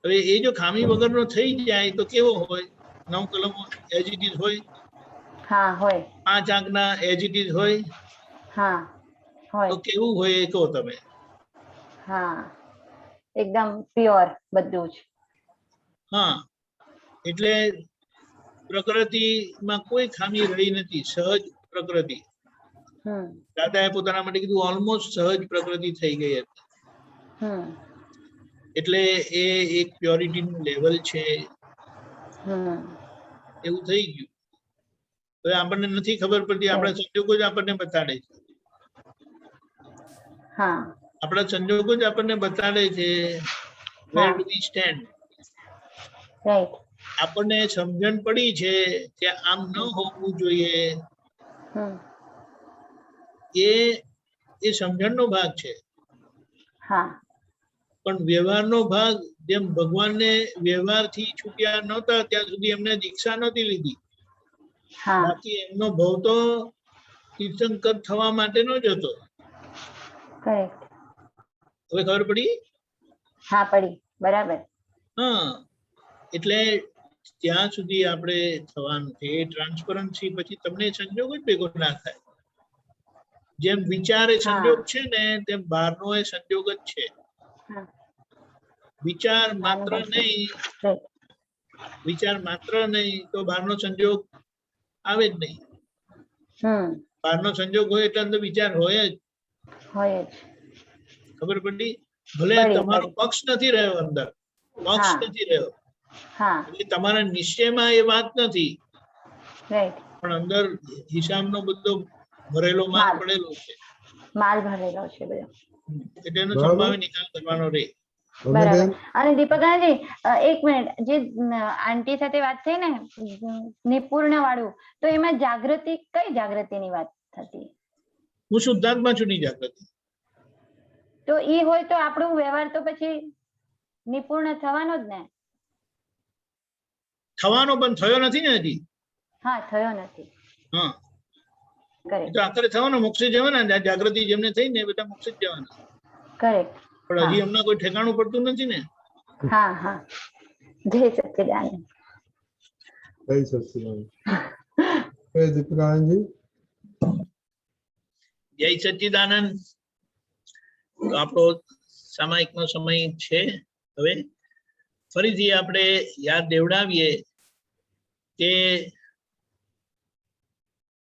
હવે એ જો ખામી વગરનો થઈ જાય તો કેવો હોય? 9 કલમો એજ ઇટ ઇઝ હોય, 5 આંકના એજ ઇટ ઇઝ હોય, તો કેવું હોય એ કહો તમે? એકદમ પ્યોર બધું જ. હા, એટલે પ્રકૃતિમાં કોઈ ખામી રહી નથી, સહજ પ્રકૃતિ. દાદાએ પોતાના માટે કીધું ઓલમોસ્ટ સહજ પ્રકૃતિ થઈ ગઈ હતી. એટલે એ એક પ્યોરિટી નું લેવલ છે, એવું થઈ ગયું. હવે આપણને નથી ખબર પડતી, આપણા સંજોગો જ આપણને બતાડે છે. આપણા સંજોગો જ આપણને બતાડે છે where do we stand. આપણને સમજણ પડી છે કે આમ ન હોવું જોઈએ, એ સમજણનો ભાગ છે. પણ વ્યવહારનો ભાગ, જેમ ભગવાનને વ્યવહારથી છૂટ્યા નહોતા ત્યાં સુધી એમને દીક્ષા નહોતી લીધી, બાકી એમનો ભાવ તો તીર્થંકર થવા માટેનો જ હતો. હવે ખબર પડી? હા, પડી, બરાબર. હા, એટલે ત્યાં સુધી આપણે થવાનું છે. એ ટ્રાન્સપરન્સી પછી તમને સંજોગ જ ભેગો ના થાય. જેમ વિચાર એ સંજોગ છે ને, તેમ બહારનો એ સંજોગ જ છે. વિચાર માત્ર નહીં તો બહારનો સંજોગ આવે જ નહીં. બહારનો સંજોગ હોય એટલે અંદર વિચાર હોય જ. ખબર પડી? ભલે તમારો પક્ષ નથી રહ્યો, અંદર પક્ષ નથી રહ્યો, એટલે તમારા નિશ્ચયમાં એ વાત નથી, પણ અંદર હિસાબનો બધો ભરેલો માલ પડેલો છે. એટલે એનો સંભાવે નિકાલ કરવાનો રહે. બરાબર. અને દીપકજી, એક મિનિટ, જે આંટી સાથે વાત થઈ ને નિપુર્ણ વાળું, તો એમાં જાગૃતિ, કઈ જાગૃતિની વાત થતી? હું શુદ્ધાત્મા છું ની જાગૃતિ. તો ઈ હોય તો આપણું વ્યવહાર તો પછી નિપુર્ણ થવાનો જ ને? થવાનો, પણ થયો નથી ને હજી. હા, થયો નથી. હા, તો આખરે થવાનો, મોક્ષે જવાના. જાગૃતિ જેમને થઈ ને બધા મોક્ષે જ જવાના. કરેક્ટ. પણ હજી એમના કોઈ ઠેકાણું પડતું નથી ને. હા, હા. જય સચ્ચિદાનંદ. જય સચ્ચિદાનંદ. દીપકાનંદજી. જય સચ્ચિદાનંદ. તો આપણો સામાયિકનો સમય છે. હવે ફરીથી આપણે યાદ દેવડાવીએ કે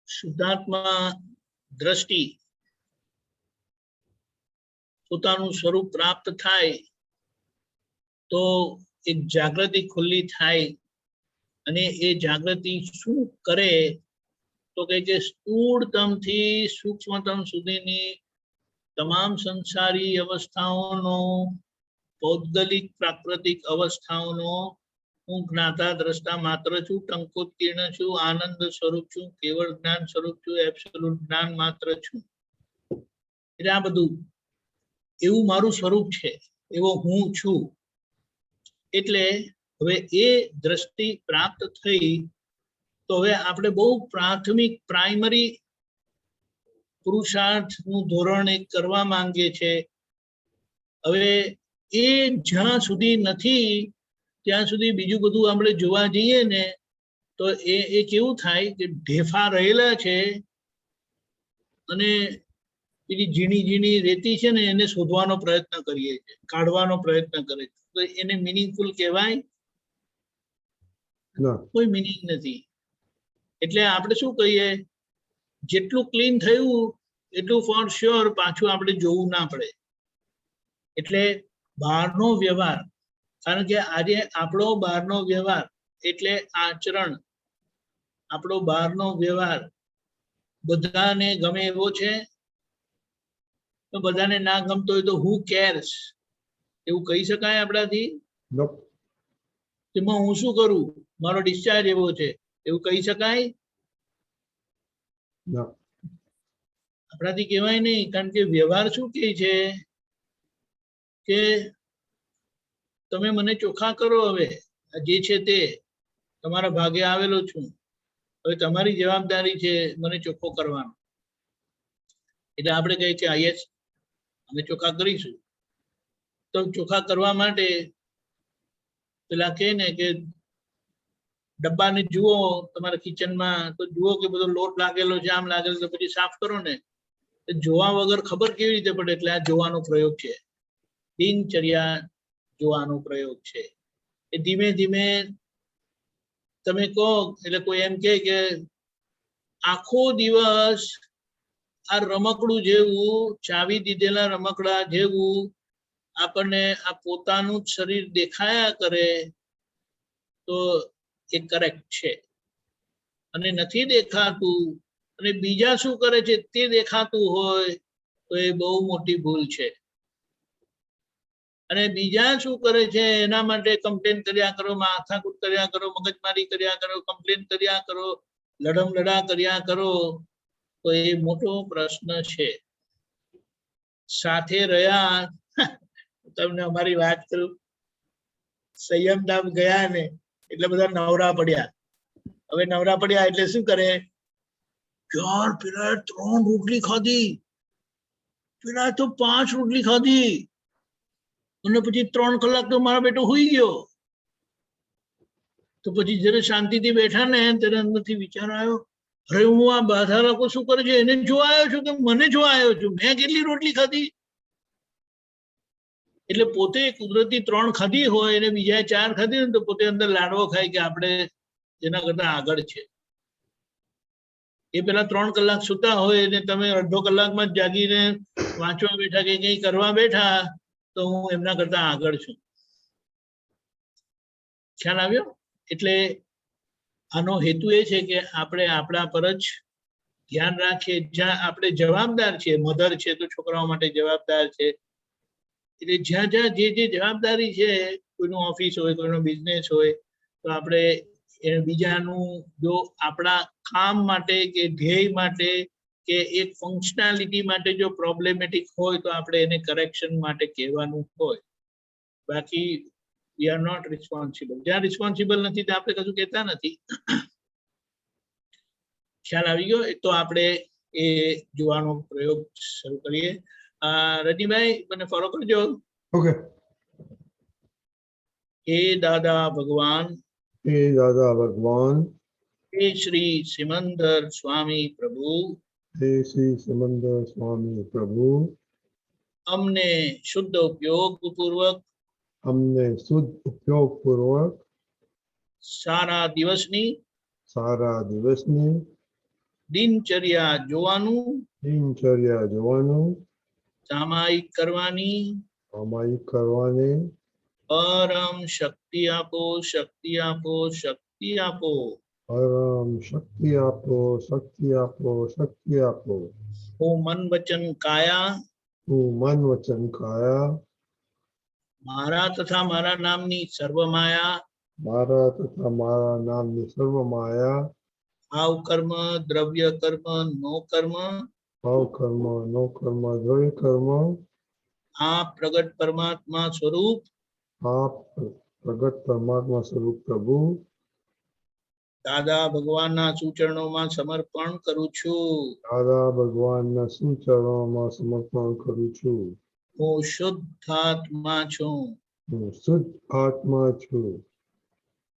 શુદ્ધાત્મા દ્રષ્ટિ પોતાનું સ્વરૂપ પ્રાપ્ત થાય તો એક જાગૃતિ ખુલ્લી થાય, અને એ જાગૃતિ શું કરે તો કે સ્થૂળતમથી સૂક્ષ્મતમ સુધીની તમામ સંસારી અવસ્થાઓનો, પૌદ્ગલિક પ્રાકૃતિક અવસ્થાઓનો હું જ્ઞાતા દ્રષ્ટા માત્ર છું, ટંકોત્કીર્ણ છું, આનંદ સ્વરૂપ છું, કેવળ જ્ઞાન સ્વરૂપ છું, એબ્સોલ્યુટ જ્ઞાન માત્ર છું. એટલે આ બધું એવું મારું સ્વરૂપ છે, એવો હું છું. એટલે હવે એ દ્રષ્ટિ પ્રાપ્ત થઈ તો હવે આપણે બહુ પ્રાથમિક પ્રાઇમરી પુરુષાર્થનું ધોરણ એક કરવા માંગીએ છે. હવે એ જ્યાં સુધી નથી ત્યાં સુધી બીજું બધું આપણે જોવા જઈએ ને તો એ કેવું થાય કે ઢેફા રહેલા છે, અને પેલી ઝીણી ઝીણી રેતી છે ને એને શોધવાનો પ્રયત્ન કરીએ છીએ, કાઢવાનો પ્રયત્ન કરે છે. તો એને મિનિંગફુલ કહેવાય? કોઈ મિનિંગ નથી. એટલે આપણે શું કહીએ જેટલું ક્લીન થયું એટલું ફોર શ્યોર પાછું આપણે જોવું ના પડે. એટલે બહારનો વ્યવહાર, કારણ કે આજે આપણો બહારનો વ્યવહાર એટલે આચરણ, આપણો બહારનો વ્યવહાર બધાને ગમે એવો છે, તો બધાને ના ગમતો હોય તો હુ કેર્સ એવું કહી શકાય આપણાથી? એમાં હું શું કરું, મારો ડિસ્ચાર્જ એવો છે એવું કહી શકાય? આપણાથી કહેવાય નહીં, કારણ કે વ્યવહાર શું કહે છે કે તમે મને ચોખ્ખા કરો, હવે જે છે તે તમારા ભાગે આવેલો છું, હવે તમારી જવાબદારી છે મને ચોખ્ખો કરવાનો. એટલે આપણે કહીએ કે યસ અમે ચોખ્ખા કરીશું. તો ચોખ્ખા કરવા માટે પેલા કહે ને કે ડબ્બાને જુઓ તમારા કિચનમાં, તો જુઓ કે બધો લોટ લાગેલો છે, આમ લાગેલો, તો પછી સાફ કરો ને. જોવા વગર ખબર કેવી રીતે પડે? એટલે આ જોવાનો પ્રયોગ છે, દિનચર્યા જોવાનો પ્રયોગ છે. એ ધીમે ધીમે તમે કહો એટલે કોઈ એમ કે આખો દિવસ આ રમકડું જેવું, ચાવી દીધેલા રમકડા જેવું આપણને આ પોતાનું જ શરીર દેખાયા કરે તો એ કરેક્ટ છે. અને નથી દેખાતું અને બીજા શું કરે છે તે દેખાતું હોય તો એ બહુ મોટી ભૂલ છે. અને બીજા શું કરે છે એના માટે કમ્પ્લેન કર્યા કરો, માથાકૂટ કર્યા કરો, મગજમારી કર્યા કરો, કમ્પ્લેન કર્યા કરો, લડમ લડા કર્યા કરો, તો એ મોટો પ્રશ્ન છે. સાથે રહ્યા, તમને અમારી વાત કરું, સંયમધામ ગયા ને એટલે બધા નવરા પડ્યા. હવે નવરા પડ્યા એટલે શું કરે? યાર પેલા 3 રોટલી ખાધી, પેલા તો 5 રોટલી ખાધી, અને પછી 3 કલાક તો મારા બેટો હુઈ ગયો. તો પછી જયારે શાંતિથી બેઠા ને ત્યારે અંદરથી વિચાર આવ્યો, અરે હું આ બધા લોકો શું કરે છે એને જોવા આવ્યો છું કે મને જોવા આવ્યો છું? મેં કેટલી રોટલી ખાધી? એટલે પોતે કુદરતી 3 ખાધી હોય અને બીજા 4 ખાધી હોય તો પોતે અંદર લાડવો ખાય કે આપણે જેના કરતા આગળ છે. એ પેલા 3 કલાક સુતા હોય અને તમે અડધો કલાકમાં જ જાગીને વાંચવા બેઠા કે કંઈ કરવા બેઠા તો હું એમના કરતા આગળ છું. ખ્યાલ આવ્યો? એટલે આનો હેતુ એ છે કે આપણે આપણા પર જ ધ્યાન રાખીએ. જ્યાં આપણે જવાબદાર છીએ, મધર છે તો છોકરાઓ માટે જવાબદાર છે, એટલે જ્યાં જ્યાં જે જે જવાબદારી છે, કોઈનું ઓફિસ હોય, કોઈનો બિઝનેસ હોય, તો આપણે બીજાનું જો આપણા કામ માટે કે ધ્યેય માટે કે એક ફંક્શનાલિટી માટે જો પ્રોબ્લેમેટિક હોય તો આપણે એને કરેક્શન માટે કહેવાનું હોય. બાકી વી આર નોટ રિસ્પોન્સિબલ. જ્યાં રિસ્પોન્સિબલ નથી ત્યાં આપણે કશું કહેતા નથી. ખ્યાલ આવી ગયો? તો આપણે એ જોવાનો પ્રયોગ શરૂ કરીએ. રજનીભાઈ મને ફોલો કરજો. ઓકે. હે દાદા ભગવાન, હે દાદા ભગવાન, હે શ્રી સિમંદર સ્વામી પ્રભુ, હે શ્રી સિમંદર સ્વામી પ્રભુ, અમને શુદ્ધ ઉપયોગ પૂર્વક, અમને શુદ્ધ ઉપયોગ પૂર્વક સારા દિવસની દિનચર્યા જોવાનું, સામાયિક કરવાની પરમ શક્તિ આપો, શક્તિ આપો, શક્તિ આપો. પરમ શક્તિ આપો, શક્તિ આપો, શક્તિ આપો. હું મન વચન કાયા, મારા તથા મારા નામની સર્વ માયા, ભાવ કર્મ, દ્રવ્ય કર્મ, નો કર્મ, દ્રવ્ય કર્મ, આ પ્રગટ પરમાત્મા સ્વરૂપ પ્રભુ દાદા ભગવાનના સૂચરણોમાં સમર્પણ કરું છું. દાદા ભગવાનના સૂચરણોમાં સમર્પણ કરું છું. હું શુદ્ધ આત્મા છું.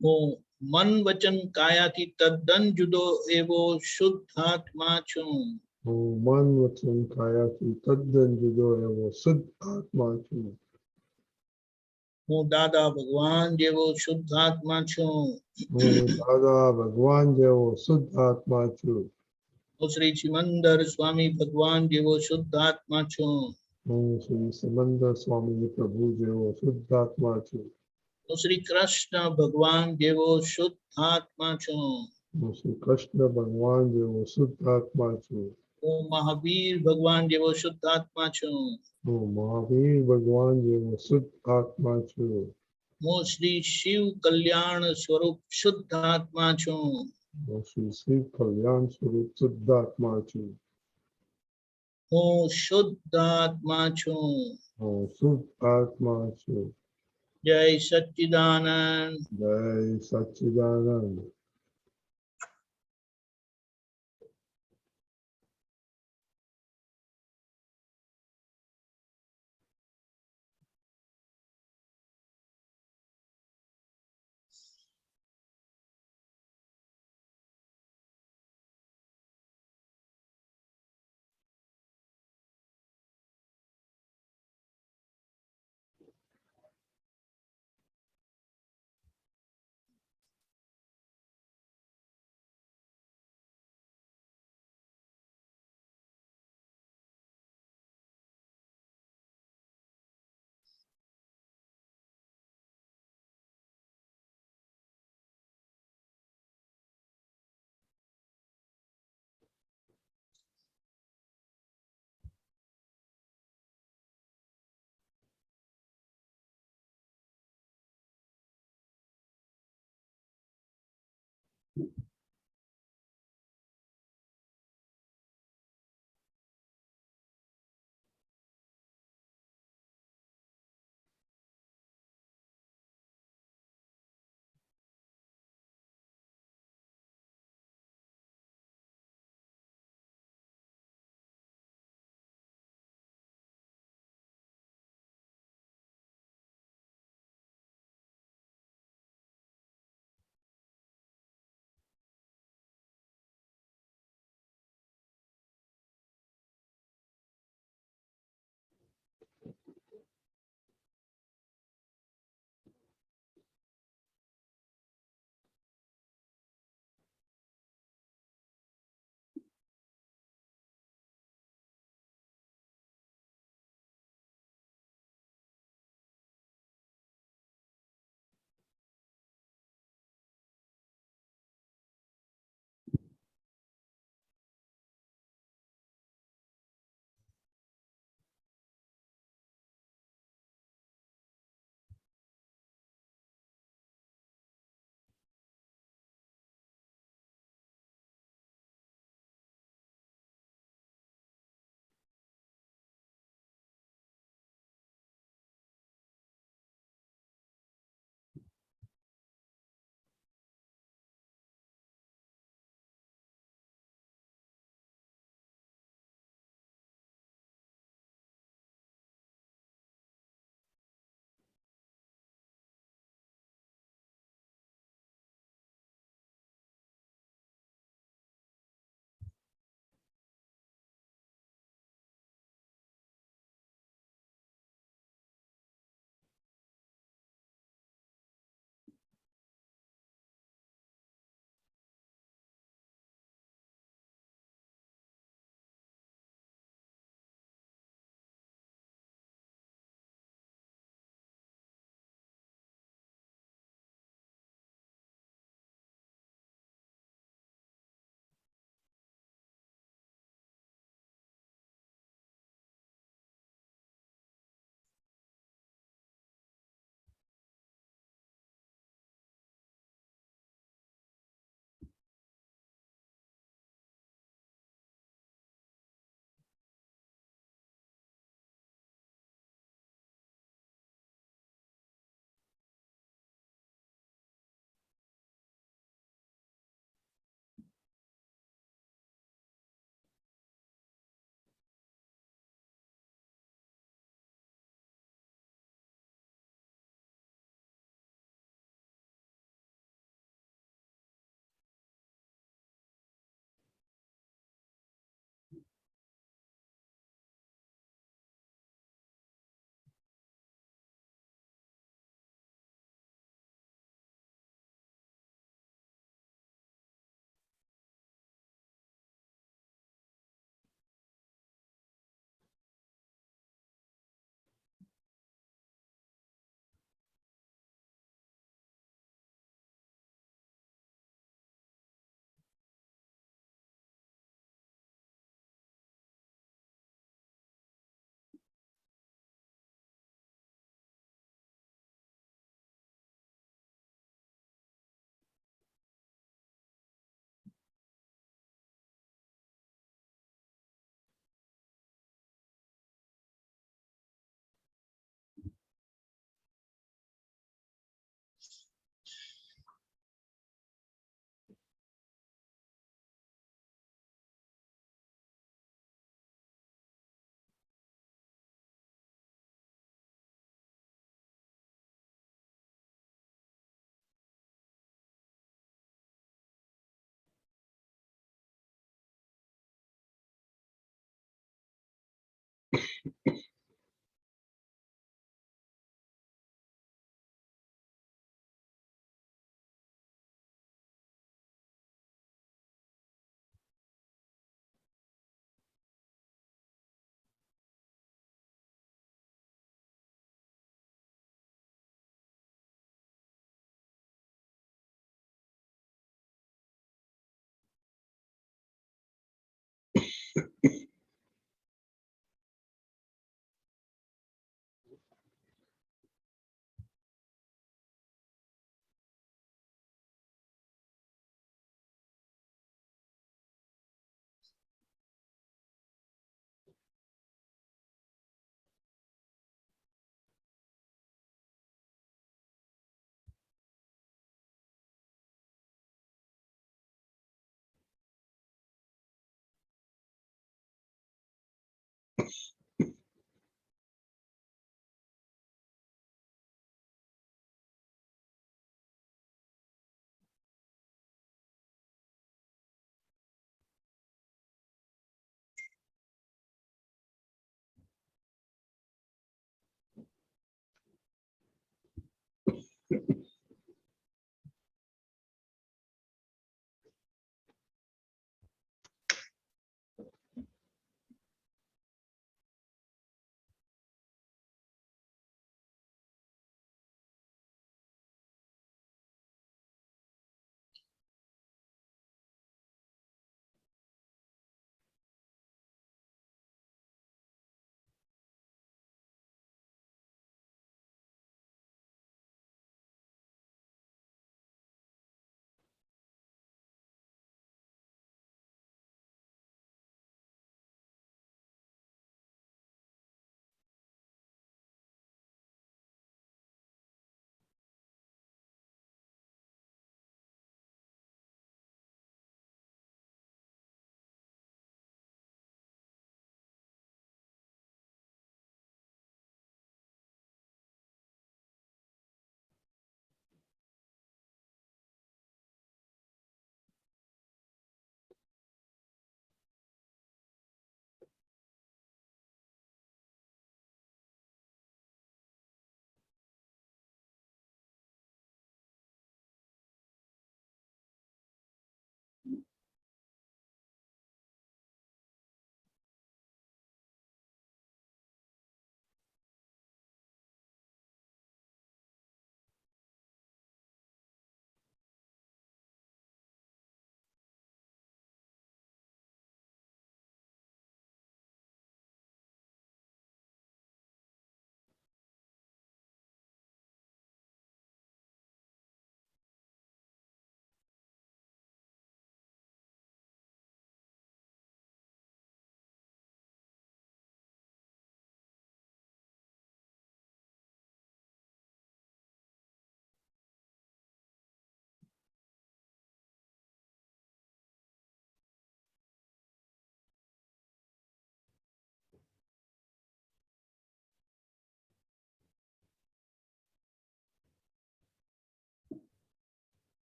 હું મન વચન કાયાથી તદ્દન જુદો એવો શુદ્ધ આત્મા છું. હું દાદા ભગવાન જેવો શુદ્ધ આત્મા છું. હું શ્રી સિમંદર સ્વામી ભગવાન જેવો શુદ્ધાત્મા છું. હું શ્રી સિમંદર સ્વામી પ્રભુ જેવો શુદ્ધાત્મા છું. હું શ્રી કૃષ્ણ ભગવાન જેવો શુદ્ધાત્મા છું. હું શ્રી કૃષ્ણ ભગવાન જેવો શુદ્ધાત્મા છું. હું મહાવીર ભગવાન જેવો શુદ્ધાત્મા છું. હું મહાવીર ભગવાન જેવો શુદ્ધાત્મા છું. હું શ્રી શિવ કલ્યાણ સ્વરૂપ શુદ્ધાત્મા છું. હું શ્રી શિવ કલ્યાણ સ્વરૂપ શુદ્ધાત્મા છું. હું શુદ્ધાત્મા છું. હું શુદ્ધાત્મા છું. જય સચ્ચિદાનંદ. જય સચ્ચિદાનંદ.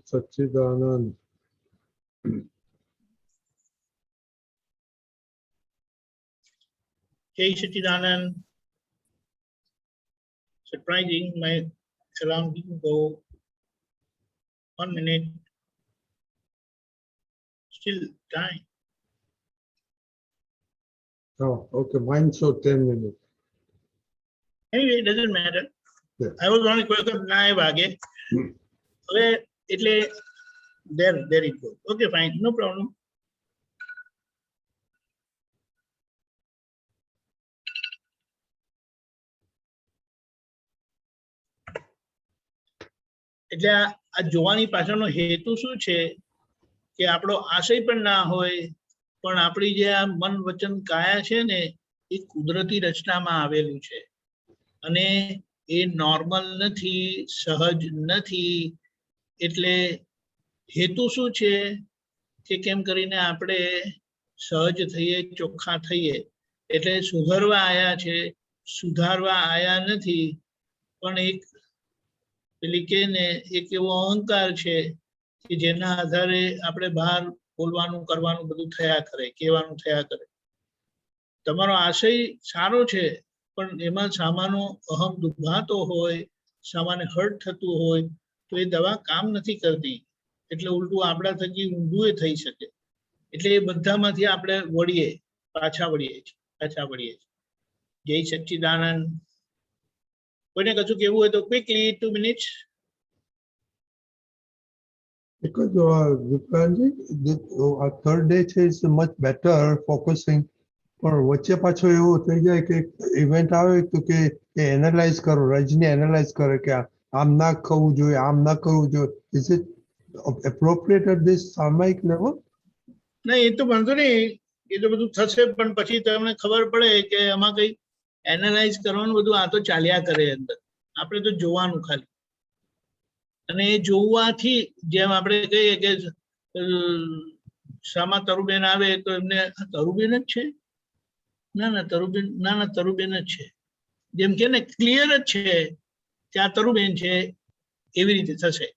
સચ્ચિદાનંદ. Jai Satchidanand. Surprising, my alarm didn't go. 1 minute. Still time. Oh, okay, mine show 10 minutes. Anyway, it doesn't matter. Yeah. I was only quick up 9 વાગે. હવે એટલે there it goes. Okay, fine, no problem. એટલે આ જોવાની પાછળનો હેતુ શું છે કે આપણો આશય પણ ના હોય, પણ આપણી જે આ મન વચન કાયા છે ને એ કુદરતી રચનામાં આવેલું છે અને એ નોર્મલ નથી, સહજ નથી. એટલે હેતુ શું છે કે કેમ કરીને આપણે સહજ થઈએ, ચોખ્ખા થઈએ. એટલે સુધરવા આયા છે, સુધારવા આયા નથી. પણ એક પેલી કે ને એક એવો અહંકાર છે કે જેના આધારે આપણે બહાર બોલવાનું કરવાનું બધું થયા કરે, કહેવાનું થયા કરે. તમારો આશય સારો છે પણ એમાં સામાનો અહમ દુભાતો હોય, સામાન્ય હર્ટ થતું હોય તો એ દવા કામ નથી કરતી. એટલે ઉલટું આપણા થકી ઊંધું એ થઈ શકે. એટલે એ બધામાંથી આપણે પાછા વળીએ છીએ. જય સચ્ચિદાનંદ. કોઈને કશું કેવું હોય તો quickly 2 minutes. Because Vikrantji, our third day is much better focusing. પણ વચ્ચે પાછો એવું થઈ જાય કે ઇવેન્ટ આવે તો કે એનાલાઇઝ કરો, રજની એનાલાઇઝ કરે કે આમ ના કરવું જોઈએ, આમ ના કરવું જોઈએ. Is it appropriate at this સામાયિક લેવલ? નહીં, એ તો વાંધો નહીં, એ તો બધું થશે. પણ પછી તમને ખબર પડે કે આમાં કઈ એનાલાઇઝ કરવાનું બધું આ તો ચાલ્યા કરે અંદર. આપણે તો જોવાનું ખાલી. અને એ જોવાથી જેમ આપણે કહીએ કે શામાં તરુબેન આવે તો એમને તરુબેન જ છે, તરુબેન જ છે. જેમ કે ને ક્લિયર જ છે કે આ તરુબેન છે, એવી રીતે થશે.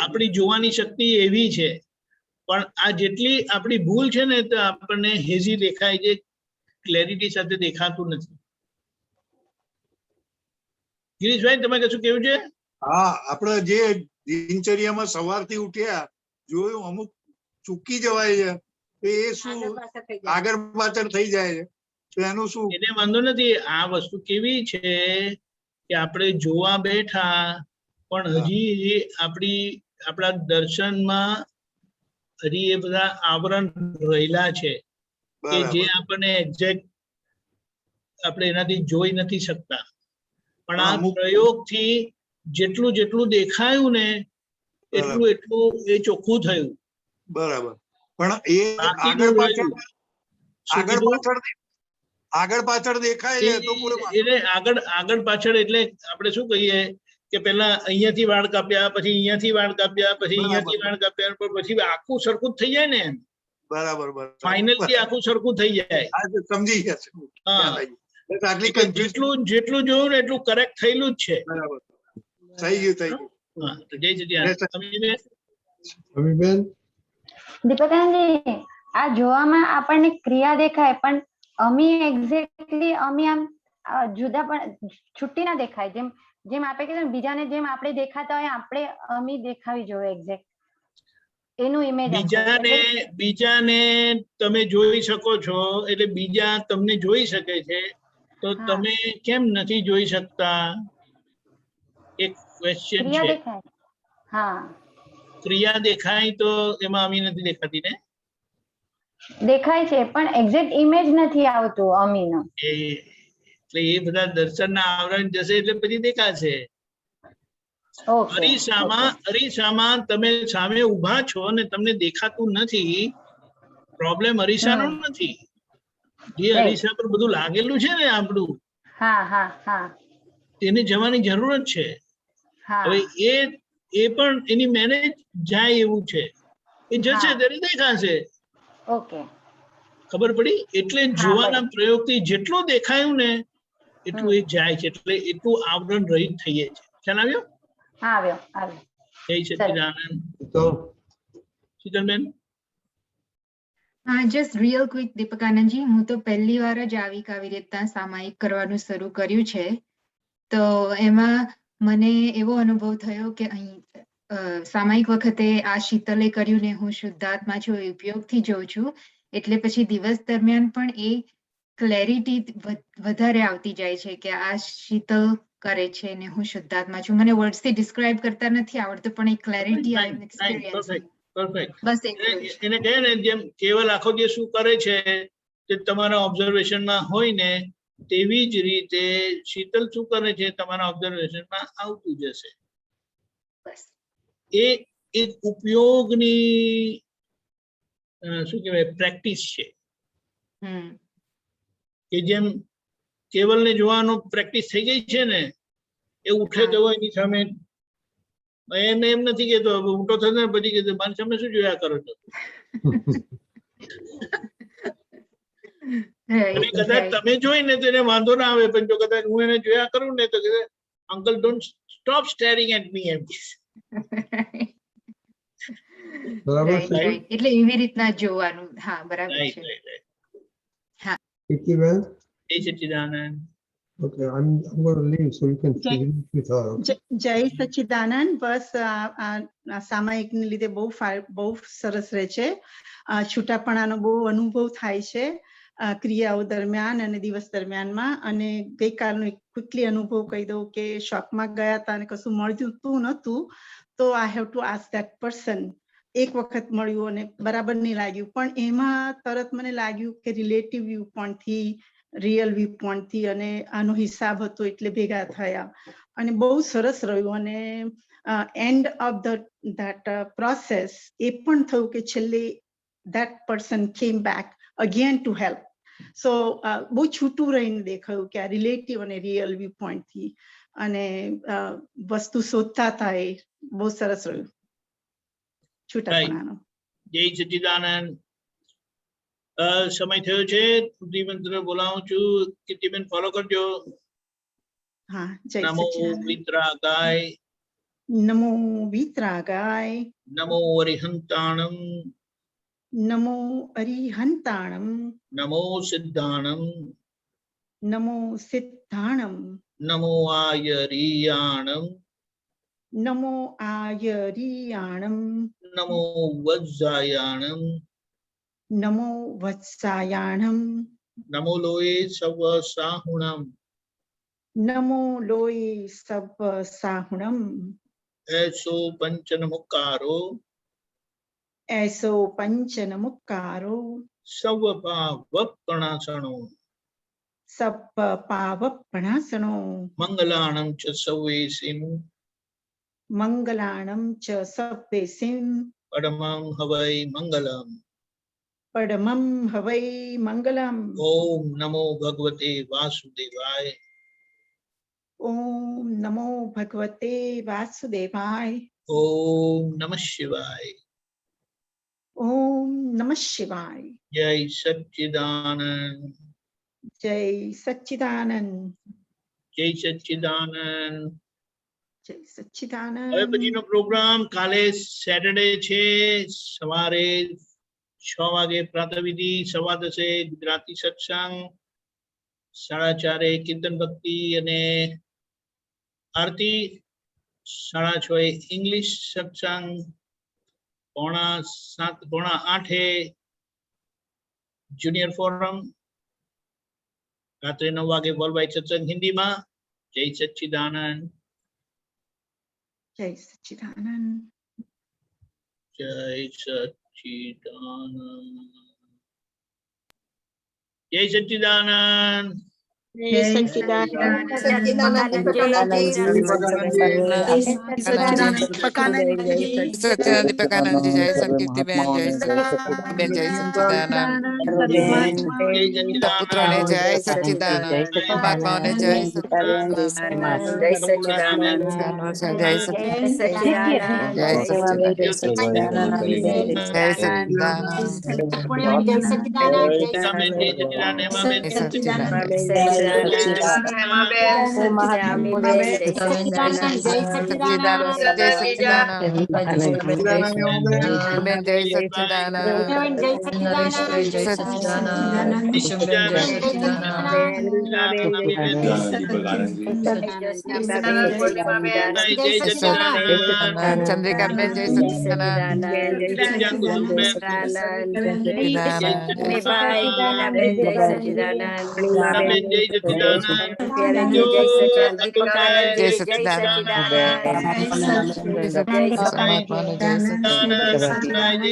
આપણી જોવાની શક્તિ એવી છે. પણ આ જેટલી આપણી ભૂલ છે ને તો આપણને હેઝી દેખાય છે, ક્લેરિટી સાથે દેખાતું નથી. ગિરીશભાઈ, તમે કશું કેવું છે? હા, આપણે જે દિનચર્યામાં સવારથી ઉઠ્યા જોયું અમુક ચૂકી જવાય છે, તો એ શું આગળ પાછળ થઈ જાય છે, તો એનું શું? એને વાંધો નથી. આ વસ્તુ કેવી છે કે આપણે જોવા બેઠા પણ હજી આપણા દર્શનમાં હજી એ બધા આવરણ રહેલા છે કે જે આપણને એક્ઝેક્ટ આપણે એનાથી જોઈ નથી શકતા. પણ આ પ્રયોગથી જેટલું દેખાયું ને એટલું એ ચોખ્ખું થયું. બરાબર. પણ એ આગળ પાછળ દેખાય છે તો એટલે આગળ પાછળ એટલે આપણે શું કહીએ કે પેલા અહીંયાથી વાળ કાપ્યા, પછી અહીંયાથી વાળ કાપ્યા, પછી અહીંયાથી વાળ કાપ્યા, પછી આખું સરખું થઈ જાય ને. બરાબર. ફાઇનલી આખું સરખું થઈ જાય. સમજી ગયા. જેટલું જોયું ને એટલું કરેક્ટ થયેલું જ છે. થઈ ગયું. હા, તો જય સચ્ચિદાનંદ. દીપકાનંદજી, આ જોવામાં આપણને ક્રિયા દેખાય પણ અમી એક્ઝેક્ટલી અમી આમ જુદા પણ છૂટી ના દેખાય. જેમ આપણે કીધું બીજાને જેમ આપણે દેખાતા હોય આપણે અમી દેખાવી જોઈએ એક્ઝેક્ટ એનું ઇમેજ. બીજાને તમે જોઈ શકો છો એટલે બીજા તમને જોઈ શકે છે, તો તમે કેમ નથી જોઈ શકતા? એક ક્વેશ્ચન છે. ક્રિયા દેખાય તો એમાં અમી નથી દેખાતી ને? દેખાય છે પણ એક્ઝેક્ટ ઇમેજ નથી આવતું અમીનો. એટલે એ બધા દર્શનના આવરણ જશે એટલે પછી દેખાશે. અરીસામાં તમે સામે ઉભા છો ને તમને દેખાતું નથી. પ્રોબ્લેમ અરીસાનો નથી, જે અરીસા પર બધું લાગેલું છે ને આપણું, એને જવાની જરૂર જ છે. હવે એ પણ એની મેનેજ જાય એવું છે. એ જશે ત્યારે દેખાશે. ખબર પડી? એટલે જોવાના પ્રયોગથી જેટલું દેખાયું ને એટલું એ જાય છે. એટલે એટલું આવરણ રહિત થઈએ છે. ખ્યાલ આવ્યો? આવ્યો. જય સચ્ચિદાનંદ. તો શીતલબેન. જસ્ટ રિયલ ક્વિક દીપકાનંદજી, હું તો પહેલી વાર જ આવી રીતના સામાયિક કરવાનું શરૂ કર્યું છે. તો એમાં મને એવો અનુભવ થયો કે અહીં સામાયિક વખતે આ શીતલે કર્યું ને હું શુદ્ધાત્મા છું એ ઉપયોગથી જોઉં છું. એટલે પછી દિવસ દરમિયાન પણ એ ક્લેરિટી વધારે આવતી જાય છે કે આ શીતલ કરે છે ને હું શુદ્ધાત્મા છું. મને વર્ડ્સથી ડિસ્ક્રાઇબ કરતા નથી આવડતું પણ એ ક્લેરિટી એક્સપિરિયન્સ. પરફેક્ટ. બસ એને કહે ને જેમ કેવલ આખો દિવસ શું કરે છે તે તમારા ઓબ્ઝર્વેશનમાં હોય ને તેવી જ રીતે શીતલ શું કરે છે તમારા ઓબ્ઝર્વેશનમાં આવતું જશે. એ એક ઉપયોગની શું કહેવાય પ્રેક્ટિસ છે કે જેમ કેવલને જોવાનો પ્રેક્ટિસ થઈ ગઈ છે ને એ ઉઠે તો એની સામે એને એમ નથી કેતો ઊંટો થશે ને પછી કીધું મારી સામે શું જોયા કરો છો. અને કદાચ તમે જોઈને તો એને વાંધો ના આવે પણ જો કદાચ હું એને જોયા કરું ને તો uncle don't stop staring at me એમ. એટલે એવી રીતના જોવાનું. હા બરાબર છે. હા. જય સચ્ચિદાનંદ. Okay, I'm going to leave so you can finish with her. જય સચ્ચિદાનંદ. બસ આ સામાયિકને લીધે બહુ સરસ રહે છે. છૂટાપણાનો બહુ અનુભવ થાય છે ક્રિયાઓ દરમિયાન અને દિવસ દરમિયાનમાં. અને ગઈકાલનો એક ક્વિકલી અનુભવ કહી દઉં કે શોપમાં ગયા હતા અને કશું મળતું નહોતું તો I have to ask that person. એક વખત મળ્યું અને બરાબર નહીં લાગ્યું પણ એમાં તરત મને લાગ્યું કે રિલેટિવ વ્યૂ પોઈન્ટથી રિયલ વ્યૂ પોઈન્ટથી અને આનો હિસાબ હતો એટલે ભેગા થયા અને બહુ સરસ રહ્યું. અને એન્ડ ઓફ ધેટ પ્રોસેસ એ પણ થયું કે છેલ્લે that person came back again to help. So બહુ છૂટું રહીને દેખાયું કે આ રિલેટિવ અને રિયલ વ્યૂ પોઈન્ટથી અને વસ્તુ શોધતા હતા. એ બહુ સરસ રહ્યું છૂટાપણાનો. જય સચ્ચિદાનંદ. સમય થયો છે. મંત્ર બોલાવું છું. કીર્તિબેન ફોલો કરજો. હા. જય નમો વિતરાગાય. નમો વિતરાગાય. નમો અરિહંતાણમ. નમો અરિહંતાણમ. નમો સિદ્ધાણમ. નમો સિદ્ધાણમ. નમો આયરિયાણમ. નમો આયરિયાણમ. નમો વજ્જાયાણમ. નમો વત્સાયાણમ. નમો લોએ સવ સાહુણમ. નમો લોએ સવ સાહુણમ. એસો પંચનમુક્કારો. એસો પંચનમુક્કારો. સવ પાવપણાસણો. સપ પાવપણાસણો. મંગલાણમ ચ સૌવેસિમ. મંગલાણમ ચ સવ્વેસિમ. પરમં હવૈ મંગલમ. પરમં હવૈ મંગલમ. ઓમ નમો ભગવતે વાસુદેવાય. ઓમ નમો ભગવતે વાસુદેવાય. ઓમ નમઃ શિવાય. ઓમ નમઃ શિવાય. જય સચ્ચિદાનંદ. જય સચ્ચિદાનંદ. જય સચ્ચિદાનંદ. જય સચ્ચિદાનંદ. હવે પછીનો પ્રોગ્રામ કાલે સેટરડે છે. સવારે 6 વાગે પ્રાતઃવિધિ, 10:15 ગુજરાતી સત્સંગ, 4:30 કીર્તન ભક્તિ અને આરતી, 6:30 ઇંગ્લિશ સત્સંગ, 7:45 જુનિયર ફોરમ, રાત્રે 9 વાગે વર્લ્ડ સત્સંગ હિન્દીમાં. જય સચ્ચિદાનંદ. જય સચ્ચિદાનંદ. જય સચ્ચિદાનંદ. જય સચ્ચિદાનંદ. જય સચ્ચિદાનંદ. દીપકાનંદજી જય સંકીર્તિબેન જય સચ્ચિદાનંદ જય સચ્ચિદાનંદ પુત્રોને જય સચ્ચિદાનંદ મહાત્માઓને જય સચ્ચિદાનંદ જય સચ્ચિદાનંદ જય સચ્ચિદાનંદ જય સચ્ચિદાનંદ જય સચ્ચિદાનંદ જય સચ્ચિદાનંદ જય સચ્ચિદાનંદ चंद्रिका बेन जय सच्चिदानंद जय सच्चिदानंद परमात्मा ने जय सच्चिदानंद जय सच्चिदानंद।